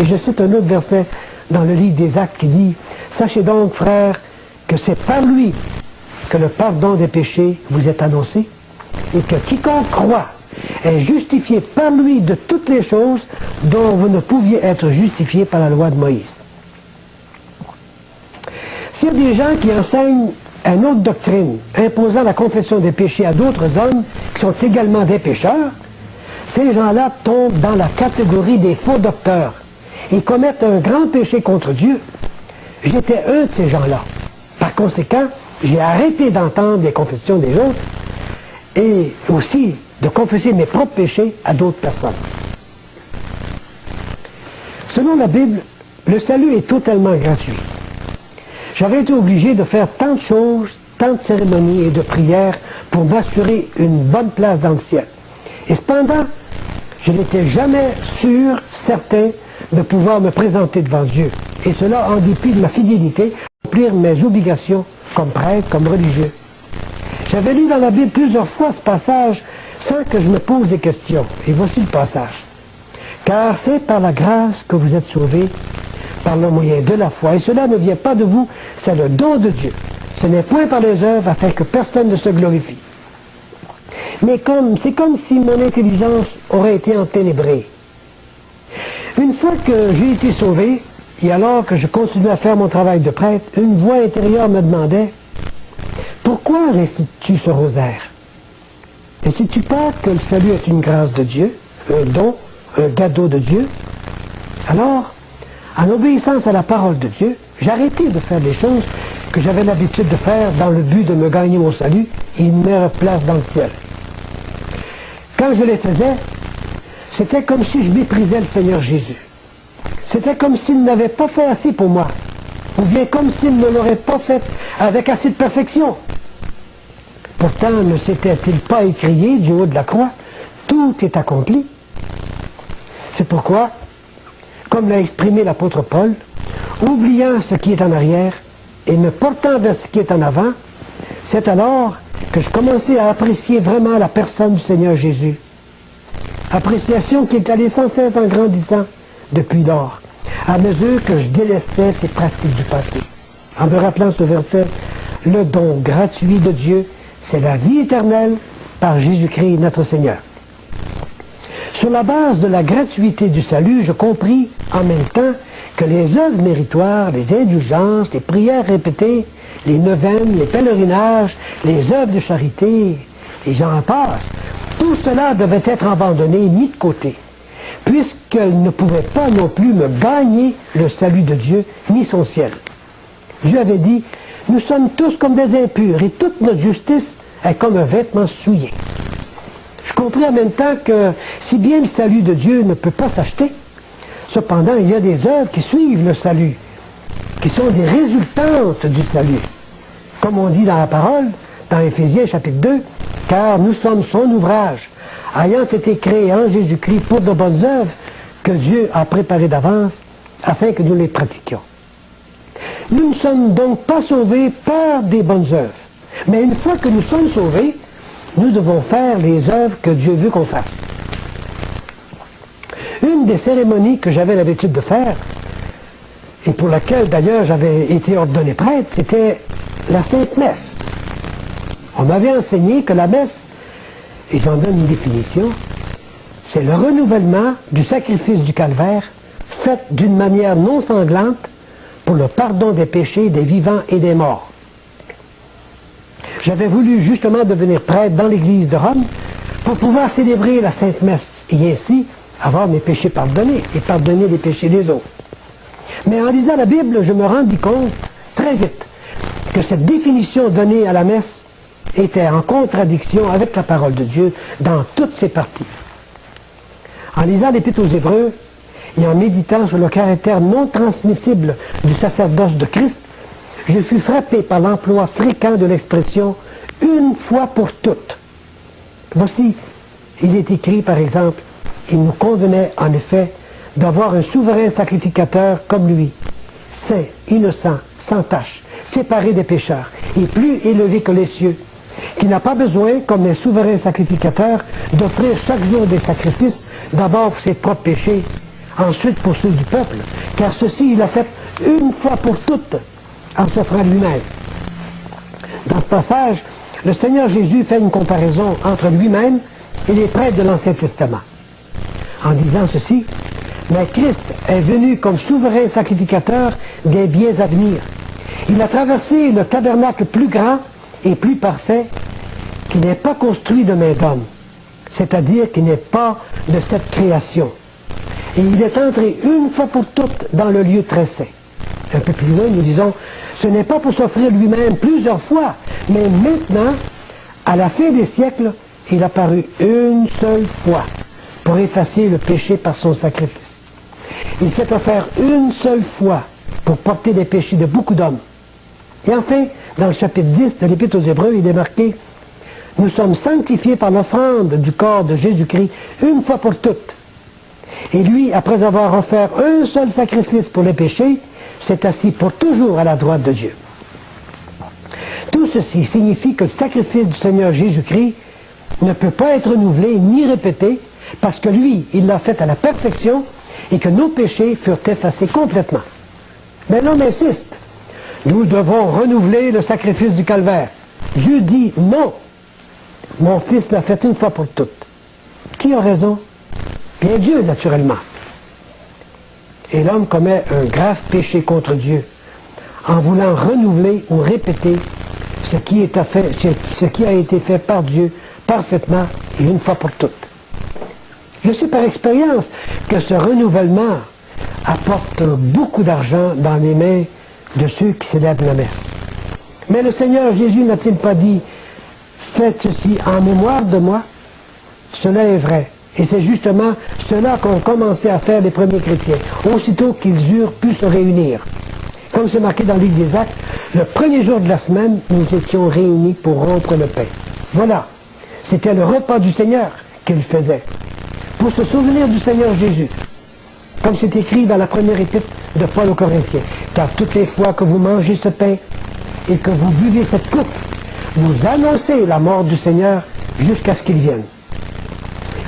Et je cite un autre verset dans le livre des Actes qui dit « Sachez donc, frères, que c'est par lui que le pardon des péchés vous est annoncé, et que quiconque croit est justifié par lui de toutes les choses dont vous ne pouviez être justifiés par la loi de Moïse. » S'il y a des gens qui enseignent une autre doctrine, imposant la confession des péchés à d'autres hommes qui sont également des pécheurs, ces gens-là tombent dans la catégorie des faux docteurs et commettent un grand péché contre Dieu. J'étais un de ces gens-là. Par conséquent, j'ai arrêté d'entendre les confessions des autres et aussi de confesser mes propres péchés à d'autres personnes. Selon la Bible, le salut est totalement gratuit. J'avais été obligé de faire tant de choses, tant de cérémonies et de prières pour m'assurer une bonne place dans le ciel. Et cependant, je n'étais jamais sûr, certain, de pouvoir me présenter devant Dieu. Et cela en dépit de ma fidélité à remplir mes obligations comme prêtre, comme religieux. J'avais lu dans la Bible plusieurs fois ce passage sans que je me pose des questions. Et voici le passage. « Car c'est par la grâce que vous êtes sauvés, par le moyen de la foi. Et cela ne vient pas de vous, c'est le don de Dieu. Ce n'est point par les œuvres afin que personne ne se glorifie. » Mais c'est comme si mon intelligence aurait été enténébrée. Une fois que j'ai été sauvé, et alors que je continuais à faire mon travail de prêtre, une voix intérieure me demandait « Pourquoi récites-tu ce rosaire? Ne sais-tu pas que le salut est une grâce de Dieu, un don, un cadeau de Dieu? » Alors, en obéissance à la parole de Dieu, j'ai arrêté de faire les choses que j'avais l'habitude de faire dans le but de me gagner mon salut et une meilleure place dans le ciel. Quand je les faisais, c'était comme si je méprisais le Seigneur Jésus. C'était comme s'il n'avait pas fait assez pour moi, ou bien comme s'il ne l'aurait pas fait avec assez de perfection. Pourtant, ne s'était-il pas écrié du haut de la croix, « Tout est accompli ». C'est pourquoi, comme l'a exprimé l'apôtre Paul, oubliant ce qui est en arrière et me portant vers ce qui est en avant, c'est alors que je commençais à apprécier vraiment la personne du Seigneur Jésus. Appréciation qui est allée sans cesse en grandissant depuis lors, à mesure que je délaissais ces pratiques du passé. En me rappelant ce verset, le don gratuit de Dieu, c'est la vie éternelle par Jésus-Christ notre Seigneur. Sur la base de la gratuité du salut, je compris en même temps que les œuvres méritoires, les indulgences, les prières répétées, les neuvaines, les pèlerinages, les œuvres de charité, et j'en passe, tout cela devait être abandonné, mis de côté, puisqu'elles ne pouvaient pas non plus me gagner le salut de Dieu, ni son ciel. Dieu avait dit, nous sommes tous comme des impurs, et toute notre justice est comme un vêtement souillé. Je compris en même temps que, si bien le salut de Dieu ne peut pas s'acheter, cependant il y a des œuvres qui suivent le salut, qui sont des résultantes du salut. Comme on dit dans la parole, dans Éphésiens chapitre 2, « Car nous sommes son ouvrage, ayant été créés en Jésus-Christ pour de bonnes œuvres que Dieu a préparées d'avance, afin que nous les pratiquions. » Nous ne sommes donc pas sauvés par des bonnes œuvres, mais une fois que nous sommes sauvés, nous devons faire les œuvres que Dieu veut qu'on fasse. Une des cérémonies que j'avais l'habitude de faire, et pour laquelle d'ailleurs j'avais été ordonné prêtre, c'était la Sainte Messe. On m'avait enseigné que la messe, et j'en donne une définition, c'est le renouvellement du sacrifice du calvaire fait d'une manière non sanglante pour le pardon des péchés des vivants et des morts. J'avais voulu justement devenir prêtre dans l'église de Rome pour pouvoir célébrer la Sainte Messe et ainsi avoir mes péchés pardonnés et pardonner les péchés des autres. Mais en lisant la Bible, je me rendis compte très vite que cette définition donnée à la messe était en contradiction avec la parole de Dieu dans toutes ses parties. En lisant l'Épître aux Hébreux et en méditant sur le caractère non transmissible du sacerdoce de Christ, je fus frappé par l'emploi fréquent de l'expression « une fois pour toutes ». Voici, il est écrit par exemple, il nous convenait en effet d'avoir un souverain sacrificateur comme lui, saint, innocent, sans tache, séparé des pécheurs, et plus élevé que les cieux, qui n'a pas besoin, comme les souverains sacrificateurs, d'offrir chaque jour des sacrifices, d'abord pour ses propres péchés, ensuite pour ceux du peuple, car ceci il a fait une fois pour toutes, en s'offrant lui-même. Dans ce passage, le Seigneur Jésus fait une comparaison entre lui-même et les prêtres de l'Ancien Testament. En disant ceci, mais Christ est venu comme souverain sacrificateur des biens à venir. Il a traversé le tabernacle plus grand et plus parfait qui n'est pas construit de main d'homme, c'est-à-dire qui n'est pas de cette création. Et il est entré une fois pour toutes dans le lieu très saint. Un peu plus loin, nous disons, ce n'est pas pour s'offrir lui-même plusieurs fois, mais maintenant, à la fin des siècles, il a paru une seule fois pour effacer le péché par son sacrifice. Il s'est offert une seule fois pour porter les péchés de beaucoup d'hommes. Et enfin, dans le chapitre 10 de l'Épître aux Hébreux, il est marqué « Nous sommes sanctifiés par l'offrande du corps de Jésus-Christ une fois pour toutes. » Et lui, après avoir offert un seul sacrifice pour les péchés, s'est assis pour toujours à la droite de Dieu. Tout ceci signifie que le sacrifice du Seigneur Jésus-Christ ne peut pas être renouvelé ni répété parce que lui, il l'a fait à la perfection et que nos péchés furent effacés complètement. Mais l'homme insiste. Nous devons renouveler le sacrifice du calvaire. Dieu dit non. Mon fils l'a fait une fois pour toutes. Qui a raison? Bien Dieu, naturellement. et l'homme commet un grave péché contre Dieu, en voulant renouveler ou répéter ce qui a été fait par Dieu parfaitement et une fois pour toutes. Je sais par expérience que ce renouvellement apporte beaucoup d'argent dans les mains de ceux qui célèbrent la messe. Mais le Seigneur Jésus n'a-t-il pas dit « Faites ceci en mémoire de moi » Cela est vrai. Et c'est justement cela qu'ont commencé à faire les premiers chrétiens, aussitôt qu'ils eurent pu se réunir. Comme c'est marqué dans le livre des Actes, le premier jour de la semaine, nous étions réunis pour rompre le pain. Voilà, c'était le repas du Seigneur qu'ils faisaient, pour se souvenir du Seigneur Jésus. Comme c'est écrit dans la première épître de Paul aux Corinthiens, car toutes les fois que vous mangez ce pain et que vous buvez cette coupe, vous annoncez la mort du Seigneur jusqu'à ce qu'il vienne.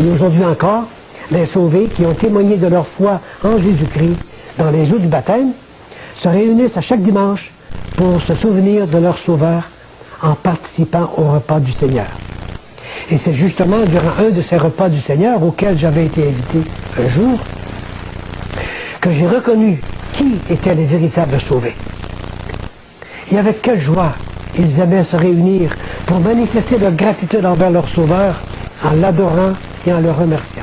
Et aujourd'hui encore, les sauvés qui ont témoigné de leur foi en Jésus-Christ dans les eaux du baptême se réunissent à chaque dimanche pour se souvenir de leur Sauveur en participant au repas du Seigneur. Et c'est justement durant un de ces repas du Seigneur auxquels j'avais été invité un jour que j'ai reconnu qui étaient les véritables sauvés. Et avec quelle joie ils aimaient se réunir pour manifester leur gratitude envers leur Sauveur en l'adorant et en le remerciant.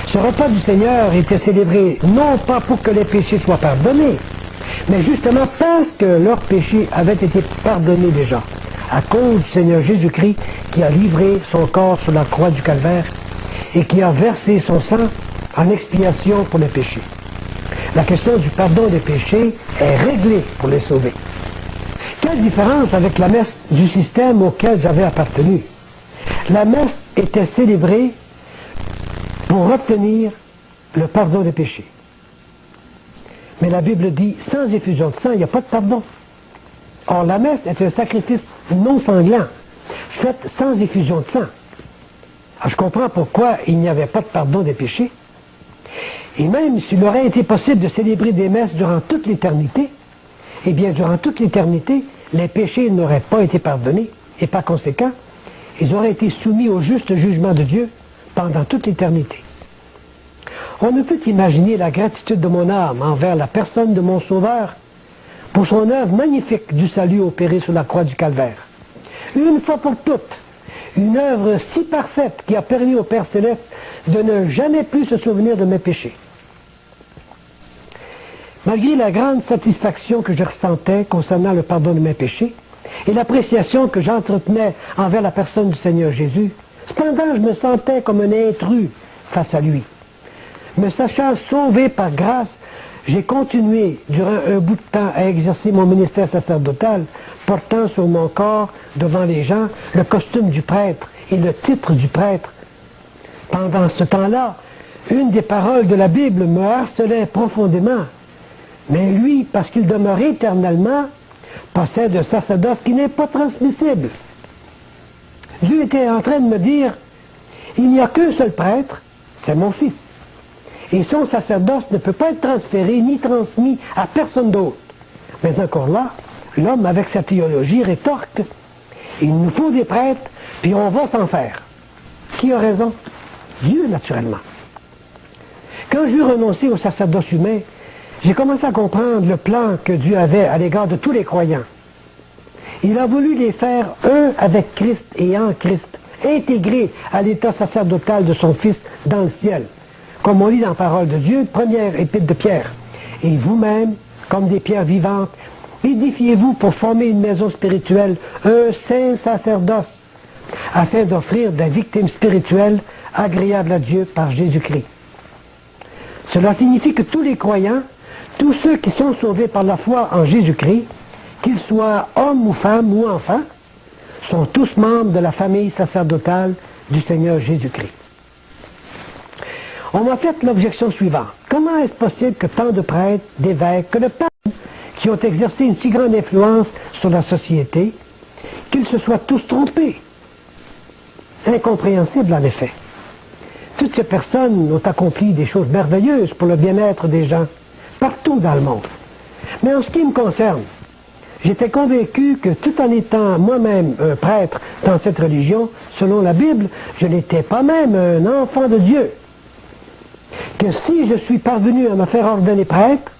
Ce repas du Seigneur était célébré non pas pour que les péchés soient pardonnés, mais justement parce que leurs péchés avaient été pardonnés déjà, à cause du Seigneur Jésus-Christ qui a livré son corps sur la croix du Calvaire et qui a versé son sang en expiation pour les péchés. La question du pardon des péchés est réglée pour les sauvés. Quelle différence avec la messe du système auquel j'avais appartenu? La messe était célébrée pour obtenir le pardon des péchés. Mais la Bible dit, sans effusion de sang, il n'y a pas de pardon. Or, la messe est un sacrifice non sanglant, fait sans effusion de sang. Alors, je comprends pourquoi il n'y avait pas de pardon des péchés. Et même s'il aurait été possible de célébrer des messes durant toute l'éternité, eh bien, durant toute l'éternité, les péchés n'auraient pas été pardonnés, et par conséquent, ils auraient été soumis au juste jugement de Dieu pendant toute l'éternité. On ne peut imaginer la gratitude de mon âme envers la personne de mon Sauveur pour son œuvre magnifique du salut opéré sur la croix du Calvaire. Une fois pour toutes, une œuvre si parfaite qui a permis au Père Céleste de ne jamais plus se souvenir de mes péchés. Malgré la grande satisfaction que je ressentais concernant le pardon de mes péchés et l'appréciation que j'entretenais envers la personne du Seigneur Jésus, cependant je me sentais comme un intrus face à lui. Me sachant sauvé par grâce, j'ai continué durant un bout de temps à exercer mon ministère sacerdotal, portant sur mon corps, devant les gens, le costume du prêtre et le titre du prêtre. Pendant ce temps-là, une des paroles de la Bible me harcelait profondément. Mais lui, parce qu'il demeure éternellement, possède un sacerdoce qui n'est pas transmissible. Dieu était en train de me dire, il n'y a qu'un seul prêtre, c'est mon fils. Et son sacerdoce ne peut pas être transféré ni transmis à personne d'autre. Mais encore là, l'homme avec sa théologie rétorque, il nous faut des prêtres, puis on va s'en faire. Qui a raison? Dieu, naturellement. Quand j'eus renoncé au sacerdoce humain, j'ai commencé à comprendre le plan que Dieu avait à l'égard de tous les croyants. Il a voulu les faire un avec Christ et en Christ, intégrés à l'état sacerdotal de son Fils dans le ciel. Comme on lit dans la parole de Dieu, première épître de Pierre. Et vous-même, comme des pierres vivantes, édifiez-vous pour former une maison spirituelle, un saint sacerdoce, afin d'offrir des victimes spirituelles agréables à Dieu par Jésus-Christ. Cela signifie que tous les croyants, tous ceux qui sont sauvés par la foi en Jésus-Christ, qu'ils soient hommes ou femmes ou enfants, sont tous membres de la famille sacerdotale du Seigneur Jésus-Christ. On m'a fait l'objection suivante. Comment est-ce possible que tant de prêtres, d'évêques, que de papes, qui ont exercé une si grande influence sur la société, qu'ils se soient tous trompés? Incompréhensible en effet. Toutes ces personnes ont accompli des choses merveilleuses pour le bien-être des gens, partout dans le monde. Mais en ce qui me concerne, j'étais convaincu que tout en étant moi-même un prêtre dans cette religion, selon la Bible, je n'étais pas même un enfant de Dieu. que si je suis parvenu à me faire ordonner prêtre,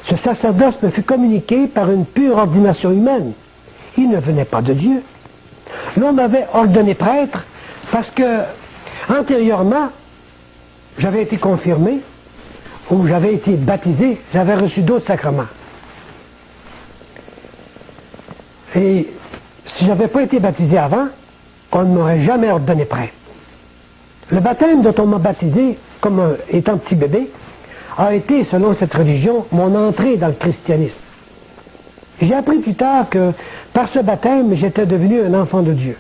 ce sacerdoce me fut communiqué par une pure ordination humaine. Il ne venait pas de Dieu. L'on m'avait ordonné prêtre parce que, antérieurement, j'avais été confirmé, ou j'avais été baptisé, j'avais reçu d'autres sacrements. Et si je n'avais pas été baptisé avant, on ne m'aurait jamais ordonné prêtre. Le baptême dont on m'a baptisé, comme étant petit bébé, a été, selon cette religion, mon entrée dans le christianisme. J'ai appris plus tard que, par ce baptême, j'étais devenu un enfant de Dieu.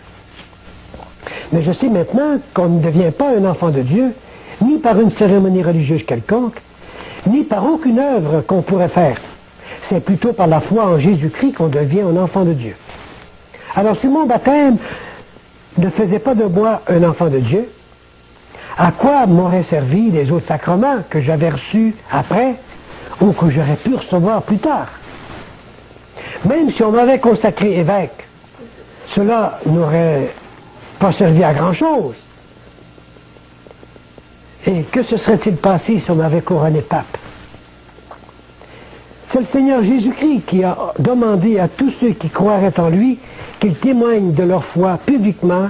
Mais je sais maintenant qu'on ne devient pas un enfant de Dieu, ni par une cérémonie religieuse quelconque, ni par aucune œuvre qu'on pourrait faire. C'est plutôt par la foi en Jésus-Christ qu'on devient un enfant de Dieu. Alors si mon baptême ne faisait pas de moi un enfant de Dieu, à quoi m'auraient servi les autres sacrements que j'avais reçus après ou que j'aurais pu recevoir plus tard? Même si on m'avait consacré évêque, cela n'aurait pas servi à grand-chose. Et que se serait-il passé si on m'avait couronné pape? C'est le Seigneur Jésus-Christ qui a demandé à tous ceux qui croiraient en lui qu'ils témoignent de leur foi publiquement,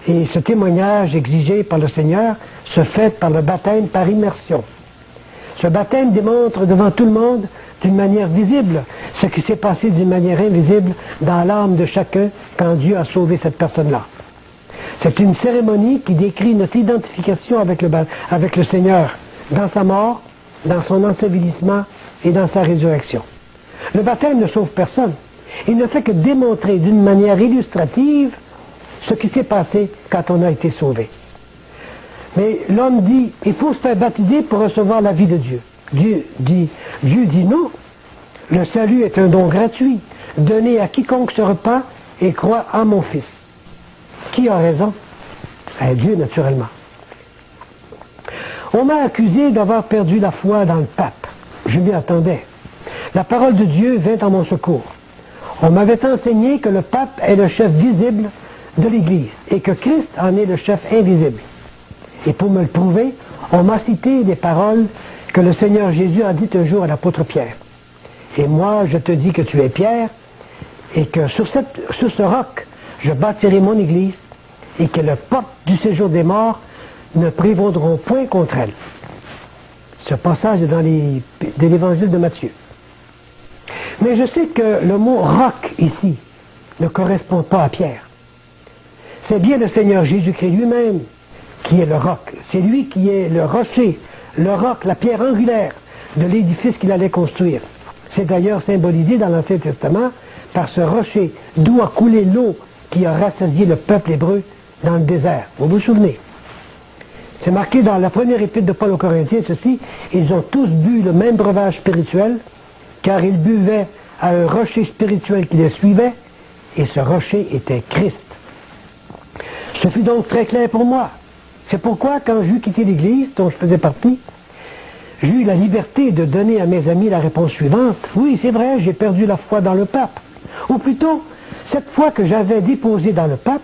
et ce témoignage exigé par le Seigneur se fait par le baptême par immersion. Ce baptême démontre devant tout le monde, d'une manière visible, ce qui s'est passé d'une manière invisible dans l'âme de chacun quand Dieu a sauvé cette personne-là. C'est une cérémonie qui décrit notre identification avec le Seigneur dans sa mort, dans son ensevelissement et dans sa résurrection. Le baptême ne sauve personne. Il ne fait que démontrer d'une manière illustrative ce qui s'est passé quand on a été sauvé. Mais l'homme dit, il faut se faire baptiser pour recevoir la vie de Dieu. Dieu dit non. Le salut est un don gratuit, donné à quiconque se repent et croit en mon Fils. Qui a raison? Dieu, naturellement. On m'a accusé d'avoir perdu la foi dans le pape. Je m'y attendais. La parole de Dieu vint en mon secours. On m'avait enseigné que le pape est le chef visible de l'Église et que Christ en est le chef invisible. Et pour me le prouver, on m'a cité les paroles que le Seigneur Jésus a dites un jour à l'apôtre Pierre. Et moi, je te dis que tu es Pierre, et que sur ce roc, je bâtirai mon Église, et que les portes du séjour des morts ne prévaudront point contre elle. Ce passage est dans l'Évangile de Matthieu. Mais je sais que le mot roc ici ne correspond pas à Pierre. C'est bien le Seigneur Jésus-Christ lui-même qui est le roc. C'est lui qui est le rocher, le roc, la pierre angulaire de l'édifice qu'il allait construire. C'est d'ailleurs symbolisé dans l'Ancien Testament par ce rocher d'où a coulé l'eau qui a rassasié le peuple hébreu dans le désert. Vous vous souvenez? C'est marqué dans la première épître de Paul aux Corinthiens, ceci, ils ont tous bu le même breuvage spirituel, car ils buvaient à un rocher spirituel qui les suivait, et ce rocher était Christ. Ce fut donc très clair pour moi. C'est pourquoi, quand j'eus quitté l'Église, dont je faisais partie, j'ai eu la liberté de donner à mes amis la réponse suivante. Oui, c'est vrai, j'ai perdu la foi dans le pape. Ou plutôt, cette foi que j'avais déposée dans le pape,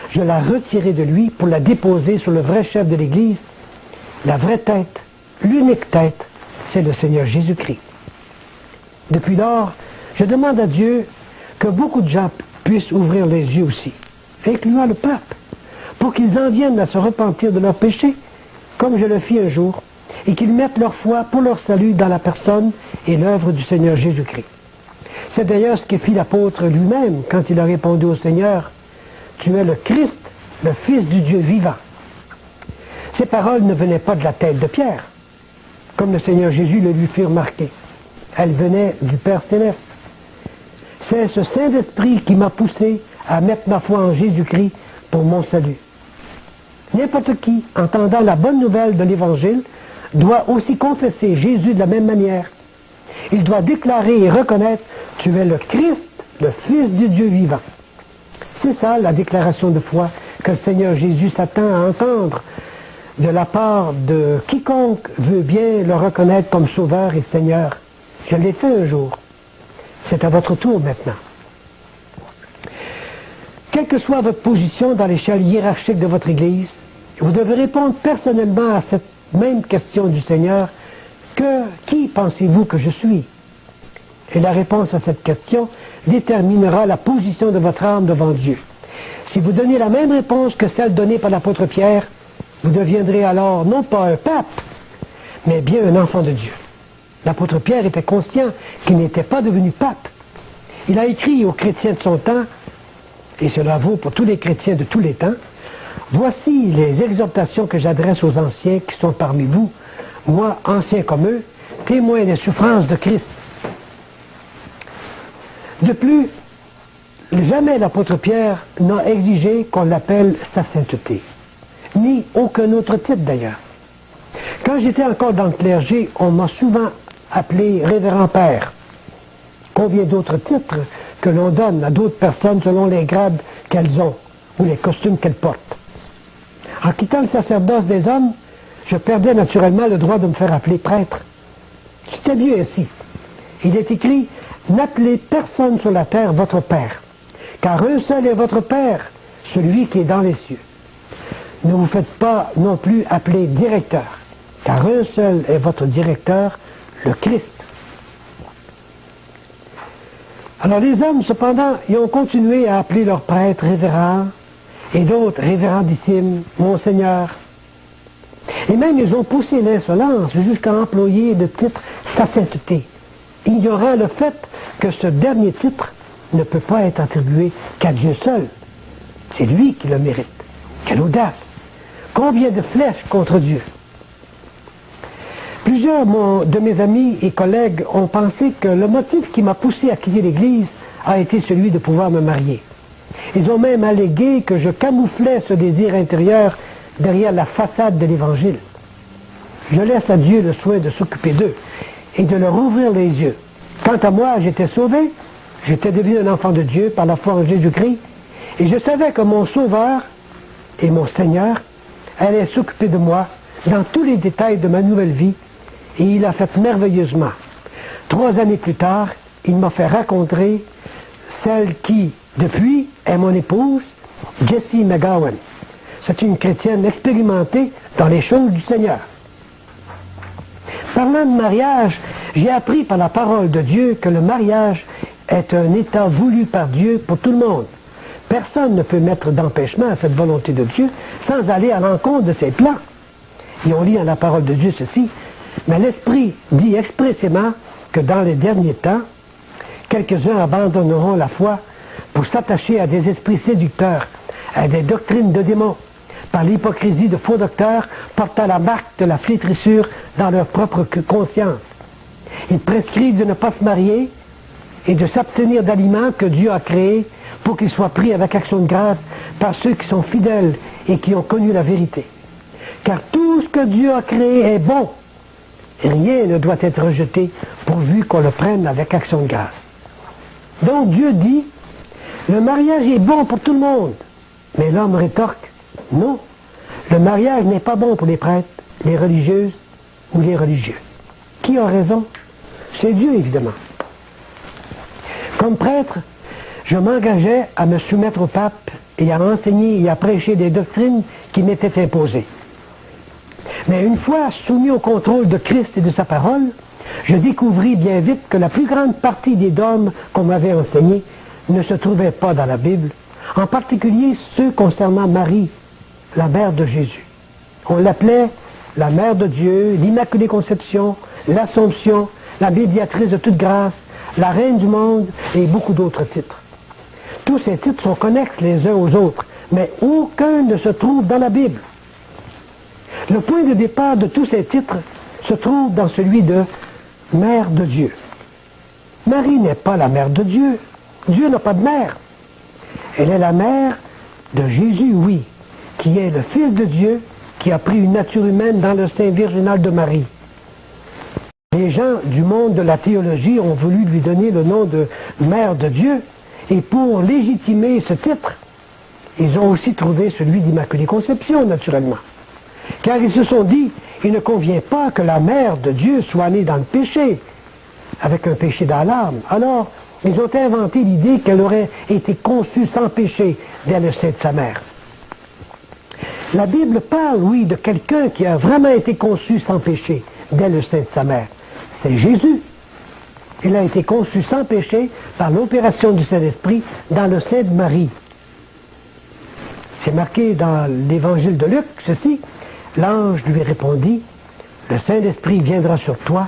je la retirai de lui pour la déposer sur le vrai chef de l'Église. La vraie tête, l'unique tête, c'est le Seigneur Jésus-Christ. Depuis lors, je demande à Dieu que beaucoup de gens puissent ouvrir les yeux aussi, incluant le pape, pour qu'ils en viennent à se repentir de leurs péchés, comme je le fis un jour, et qu'ils mettent leur foi pour leur salut dans la personne et l'œuvre du Seigneur Jésus-Christ. C'est d'ailleurs ce que fit l'apôtre lui-même quand il a répondu au Seigneur, « Tu es le Christ, le Fils du Dieu vivant. » Ces paroles ne venaient pas de la tête de Pierre, comme le Seigneur Jésus le lui fit remarquer. Elles venaient du Père Céleste. C'est ce Saint-Esprit qui m'a poussé à mettre ma foi en Jésus-Christ pour mon salut. N'importe qui, entendant la bonne nouvelle de l'Évangile, doit aussi confesser Jésus de la même manière. Il doit déclarer et reconnaître « Tu es le Christ, le Fils du Dieu vivant ». C'est ça la déclaration de foi que le Seigneur Jésus s'attend à entendre de la part de quiconque veut bien le reconnaître comme Sauveur et Seigneur. Je l'ai fait un jour. C'est à votre tour maintenant. Quelle que soit votre position dans l'échelle hiérarchique de votre Église, vous devez répondre personnellement à cette même question du Seigneur, qui pensez-vous que je suis? Et la réponse à cette question déterminera la position de votre âme devant Dieu. Si vous donnez la même réponse que celle donnée par l'apôtre Pierre, vous deviendrez alors non pas un pape, mais bien un enfant de Dieu. L'apôtre Pierre était conscient qu'il n'était pas devenu pape. Il a écrit aux chrétiens de son temps, et cela vaut pour tous les chrétiens de tous les temps, « Voici les exhortations que j'adresse aux anciens qui sont parmi vous, moi, ancien comme eux, témoin des souffrances de Christ. » De plus, jamais l'apôtre Pierre n'a exigé qu'on l'appelle sa sainteté, ni aucun autre titre d'ailleurs. Quand j'étais encore dans le clergé, on m'a souvent appelé révérend père. Combien d'autres titres que l'on donne à d'autres personnes selon les grades qu'elles ont ou les costumes qu'elles portent. En quittant le sacerdoce des hommes, je perdais naturellement le droit de me faire appeler prêtre. C'était mieux ainsi. Il est écrit « N'appelez personne sur la terre votre père, car un seul est votre père, celui qui est dans les cieux. Ne vous faites pas non plus appeler directeur, car un seul est votre directeur, le Christ. » Alors les hommes, cependant, ils ont continué à appeler leurs prêtres révérends, et d'autres révérendissime, monseigneur. Et même ils ont poussé l'insolence jusqu'à employer le titre sa sainteté, ignorant le fait que ce dernier titre ne peut pas être attribué qu'à Dieu seul. C'est lui qui le mérite. Quelle audace! Combien de flèches contre Dieu! Plusieurs de mes amis et collègues ont pensé que le motif qui m'a poussé à quitter l'Église a été celui de pouvoir me marier. Ils ont même allégué que je camouflais ce désir intérieur derrière la façade de l'Évangile. Je laisse à Dieu le soin de s'occuper d'eux et de leur ouvrir les yeux. Quant à moi, j'étais sauvé, j'étais devenu un enfant de Dieu par la foi en Jésus-Christ, et je savais que mon Sauveur et mon Seigneur allait s'occuper de moi dans tous les détails de ma nouvelle vie, et il a fait merveilleusement. 3 années plus tard, il m'a fait rencontrer celle qui, depuis, est mon épouse, Jessie McGowan. C'est une chrétienne expérimentée dans les choses du Seigneur. Parlant de mariage, j'ai appris par la parole de Dieu que le mariage est un état voulu par Dieu pour tout le monde. Personne ne peut mettre d'empêchement à cette volonté de Dieu sans aller à l'encontre de ses plans. Et on lit dans la parole de Dieu ceci, mais l'Esprit dit expressément que dans les derniers temps, quelques-uns abandonneront la foi pour s'attacher à des esprits séducteurs, à des doctrines de démons, par l'hypocrisie de faux docteurs portant la marque de la flétrissure dans leur propre conscience. Ils prescrivent de ne pas se marier et de s'abstenir d'aliments que Dieu a créés pour qu'ils soient pris avec action de grâce par ceux qui sont fidèles et qui ont connu la vérité. Car tout ce que Dieu a créé est bon, et rien ne doit être rejeté pourvu qu'on le prenne avec action de grâce. Donc Dieu dit, le mariage est bon pour tout le monde, mais l'homme rétorque, non, le mariage n'est pas bon pour les prêtres, les religieuses ou les religieux. Qui a raison? C'est Dieu, évidemment. Comme prêtre, je m'engageais à me soumettre au pape et à enseigner et à prêcher des doctrines qui m'étaient imposées. Mais une fois soumis au contrôle de Christ et de sa parole, je découvris bien vite que la plus grande partie des dogmes qu'on m'avait enseignés ne se trouvaient pas dans la Bible, en particulier ceux concernant Marie, la mère de Jésus. On l'appelait la mère de Dieu, l'Immaculée Conception, l'Assomption, la médiatrice de toute grâce, la reine du monde et beaucoup d'autres titres. Tous ces titres sont connexes les uns aux autres, mais aucun ne se trouve dans la Bible. Le point de départ de tous ces titres se trouve dans celui de mère de Dieu. Marie n'est pas la mère de Dieu. Dieu n'a pas de mère. Elle est la mère de Jésus, oui, qui est le Fils de Dieu, qui a pris une nature humaine dans le sein virginal de Marie. Les gens du monde de la théologie ont voulu lui donner le nom de mère de Dieu, et pour légitimer ce titre, ils ont aussi trouvé celui d'Immaculée Conception, naturellement. Car ils se sont dit, il ne convient pas que la mère de Dieu soit née dans le péché, avec un péché dans l'âme. Alors, ils ont inventé l'idée qu'elle aurait été conçue sans péché dès le sein de sa mère. La Bible parle, oui, de quelqu'un qui a vraiment été conçu sans péché dès le sein de sa mère. C'est Jésus. Il a été conçu sans péché par l'opération du Saint-Esprit dans le sein de Marie. C'est marqué dans l'évangile de Luc, ceci. L'ange lui répondit, « Le Saint-Esprit viendra sur toi,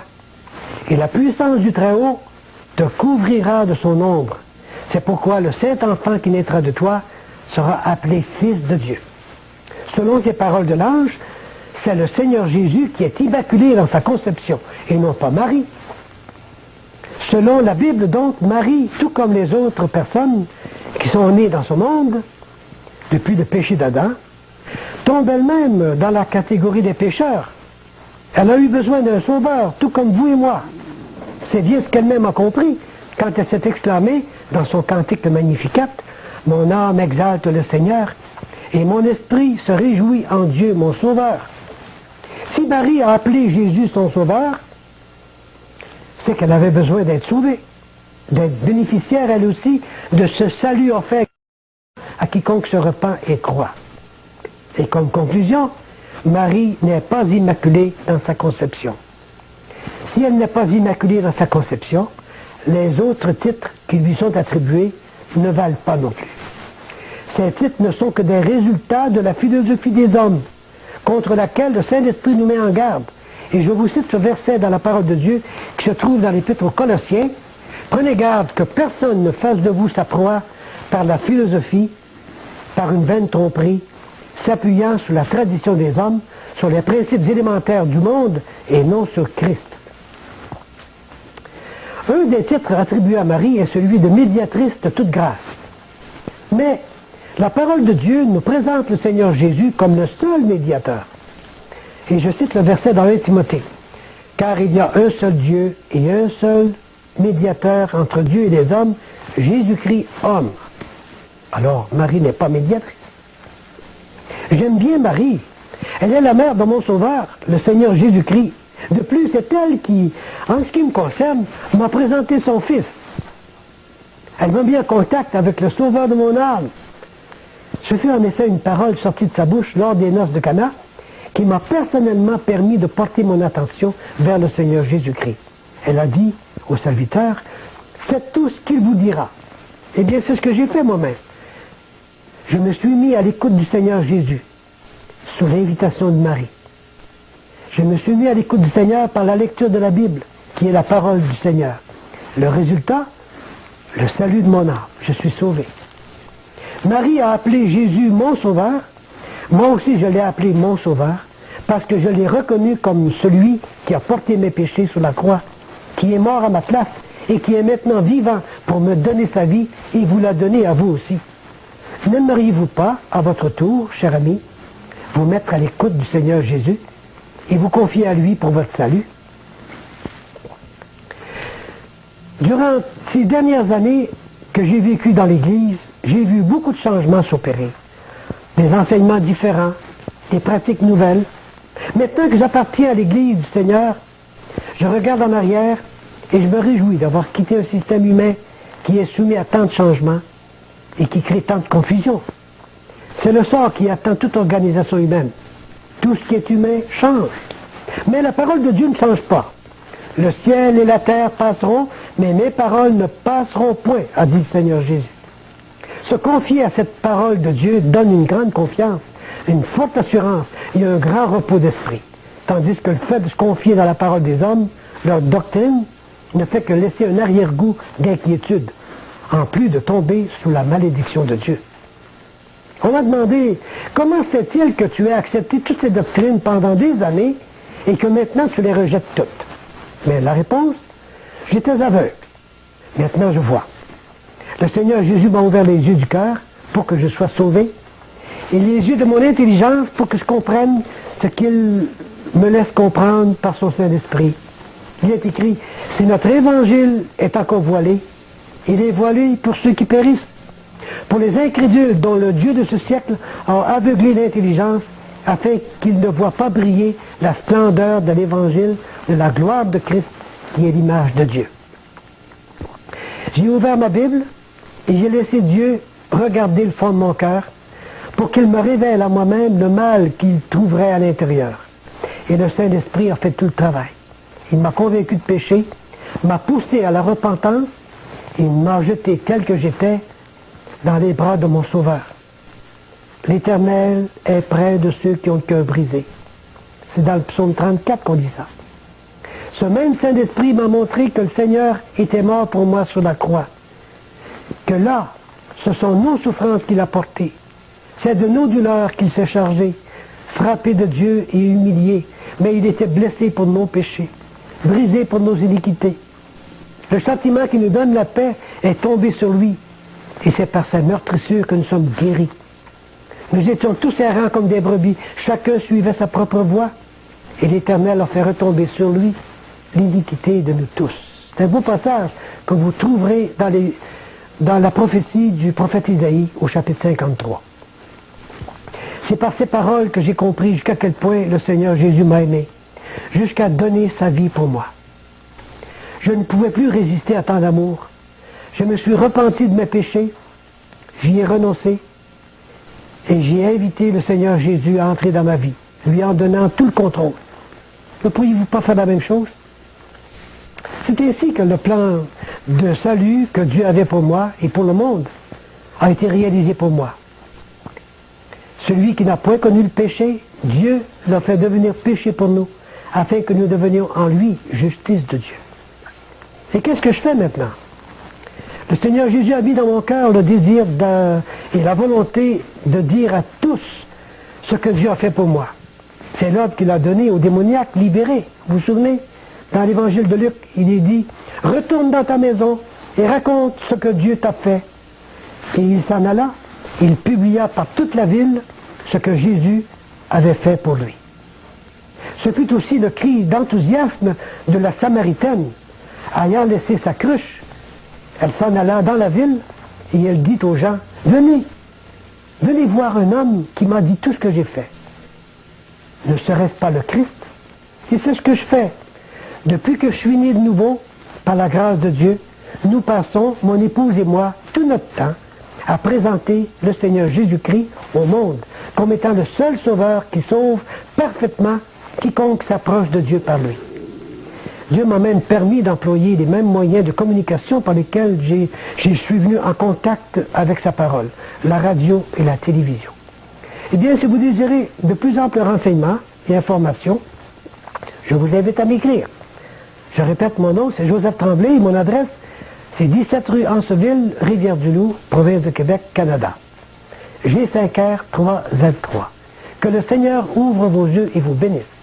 et la puissance du Très-Haut te couvrira de son ombre. C'est pourquoi le Saint-Enfant qui naîtra de toi sera appelé Fils de Dieu. » Selon ces paroles de l'ange, c'est le Seigneur Jésus qui est immaculé dans sa conception, et non pas Marie. Selon la Bible, donc, Marie, tout comme les autres personnes qui sont nées dans ce monde, depuis le péché d'Adam, tombe elle-même dans la catégorie des pécheurs. Elle a eu besoin d'un sauveur, tout comme vous et moi. C'est bien ce qu'elle-même a compris quand elle s'est exclamée dans son cantique le Magnificat, « Mon âme exalte le Seigneur, et mon esprit se réjouit en Dieu, mon sauveur. » Si Marie a appelé Jésus son sauveur, c'est qu'elle avait besoin d'être sauvée, d'être bénéficiaire elle aussi de ce salut offert à quiconque se repent et croit. Et comme conclusion, Marie n'est pas immaculée dans sa conception. Si elle n'est pas immaculée dans sa conception, les autres titres qui lui sont attribués ne valent pas non plus. Ces titres ne sont que des résultats de la philosophie des hommes, contre laquelle le Saint-Esprit nous met en garde. Et je vous cite ce verset dans la parole de Dieu qui se trouve dans l'Épître aux Colossiens. « Prenez garde que personne ne fasse de vous sa proie par la philosophie, par une vaine tromperie, s'appuyant sur la tradition des hommes, sur les principes élémentaires du monde et non sur Christ. » Un des titres attribués à Marie est celui de médiatrice de toute grâce. Mais la parole de Dieu nous présente le Seigneur Jésus comme le seul médiateur. Et je cite le verset dans 1 Timothée. « Car il y a un seul Dieu et un seul médiateur entre Dieu et les hommes, Jésus-Christ homme. » Alors, Marie n'est pas médiatrice. J'aime bien Marie. Elle est la mère de mon Sauveur, le Seigneur Jésus-Christ. De plus, c'est elle qui, en ce qui me concerne, m'a présenté son Fils. Elle m'a mis en contact avec le Sauveur de mon âme. Ce fut en effet une parole sortie de sa bouche lors des noces de Cana qui m'a personnellement permis de porter mon attention vers le Seigneur Jésus-Christ. Elle a dit au serviteur, « Faites tout ce qu'il vous dira. » Eh bien, c'est ce que j'ai fait moi-même. Je me suis mis à l'écoute du Seigneur Jésus, sous l'invitation de Marie. Je me suis mis à l'écoute du Seigneur par la lecture de la Bible, qui est la parole du Seigneur. Le résultat, le salut de mon âme. Je suis sauvé. Marie a appelé Jésus mon Sauveur. Moi aussi, je l'ai appelé mon Sauveur, parce que je l'ai reconnu comme celui qui a porté mes péchés sur la croix, qui est mort à ma place et qui est maintenant vivant pour me donner sa vie et vous la donner à vous aussi. N'aimeriez-vous pas, à votre tour, cher ami, vous mettre à l'écoute du Seigneur Jésus et vous confier à lui pour votre salut? Durant ces dernières années que j'ai vécues dans l'Église, j'ai vu beaucoup de changements s'opérer. Des enseignements différents, des pratiques nouvelles. Maintenant que j'appartiens à l'Église du Seigneur, je regarde en arrière et je me réjouis d'avoir quitté un système humain qui est soumis à tant de changements et qui crée tant de confusion. C'est le sort qui attend toute organisation humaine. Tout ce qui est humain change. Mais la parole de Dieu ne change pas. Le ciel et la terre passeront, mais mes paroles ne passeront point, a dit le Seigneur Jésus. Se confier à cette parole de Dieu donne une grande confiance, une forte assurance et un grand repos d'esprit. Tandis que le fait de se confier dans la parole des hommes, leur doctrine, ne fait que laisser un arrière-goût d'inquiétude, en plus de tomber sous la malédiction de Dieu. On m'a demandé, comment se fait-il que tu aies accepté toutes ces doctrines pendant des années et que maintenant tu les rejettes toutes? Mais la réponse, j'étais aveugle. Maintenant je vois. Le Seigneur Jésus m'a ouvert les yeux du cœur pour que je sois sauvé et les yeux de mon intelligence pour que je comprenne ce qu'il me laisse comprendre par son Saint-Esprit. Il est écrit, si notre évangile est encore voilé, il est voilé pour ceux qui périssent, pour les incrédules dont le Dieu de ce siècle a aveuglé l'intelligence afin qu'ils ne voient pas briller la splendeur de l'évangile de la gloire de Christ qui est l'image de Dieu. J'ai ouvert ma Bible et j'ai laissé Dieu regarder le fond de mon cœur pour qu'il me révèle à moi-même le mal qu'il trouverait à l'intérieur. Et le Saint-Esprit a fait tout le travail. Il m'a convaincu de péché, m'a poussé à la repentance, et il m'a jeté tel que j'étais dans les bras de mon Sauveur. L'Éternel est près de ceux qui ont le cœur brisé. C'est dans le psaume 34 qu'on dit ça. Ce même Saint-Esprit m'a montré que le Seigneur était mort pour moi sur la croix. Que là, ce sont nos souffrances qu'il a portées. C'est de nos douleurs qu'il s'est chargé, frappé de Dieu et humilié. Mais il était blessé pour nos péchés, brisé pour nos iniquités. Le châtiment qui nous donne la paix est tombé sur lui. Et c'est par sa meurtrissure que nous sommes guéris. Nous étions tous errants comme des brebis. Chacun suivait sa propre voie. Et l'Éternel a fait retomber sur lui l'iniquité de nous tous. C'est un beau passage que vous trouverez dans la prophétie du prophète Isaïe au chapitre 53. C'est par ces paroles que j'ai compris jusqu'à quel point le Seigneur Jésus m'a aimé, jusqu'à donner sa vie pour moi. Je ne pouvais plus résister à tant d'amour. Je me suis repenti de mes péchés, j'y ai renoncé, et j'ai invité le Seigneur Jésus à entrer dans ma vie, lui en donnant tout le contrôle. Ne pourriez-vous pas faire la même chose? C'est ainsi que le plan de salut que Dieu avait pour moi et pour le monde a été réalisé pour moi. Celui qui n'a point connu le péché, Dieu l'a fait devenir péché pour nous, afin que nous devenions en lui justice de Dieu. Et qu'est-ce que je fais maintenant? Le Seigneur Jésus a mis dans mon cœur le désir et la volonté de dire à tous ce que Dieu a fait pour moi. C'est l'ordre qu'il a donné aux démoniaques libérés. Vous vous souvenez? Dans l'évangile de Luc, il est dit « Retourne dans ta maison et raconte ce que Dieu t'a fait. » Et il s'en alla, il publia par toute la ville ce que Jésus avait fait pour lui. Ce fut aussi le cri d'enthousiasme de la Samaritaine. Ayant laissé sa cruche, elle s'en alla dans la ville et elle dit aux gens « Venez, venez voir un homme qui m'a dit tout ce que j'ai fait. Ne serait-ce pas le Christ? Et c'est ce que je fais. Depuis que je suis né de nouveau, par la grâce de Dieu, nous passons, mon épouse et moi, tout notre temps à présenter le Seigneur Jésus-Christ au monde comme étant le seul sauveur qui sauve parfaitement quiconque s'approche de Dieu par lui. Dieu m'a même permis d'employer les mêmes moyens de communication par lesquels je suis venu en contact avec sa parole, la radio et la télévision. Eh bien, si vous désirez de plus amples renseignements et informations, je vous invite à m'écrire. Je répète, mon nom, c'est Joseph Tremblay et mon adresse, c'est 17 rue Anceville, Rivière-du-Loup, province de Québec, Canada. G5R 3Z3. Que le Seigneur ouvre vos yeux et vous bénisse.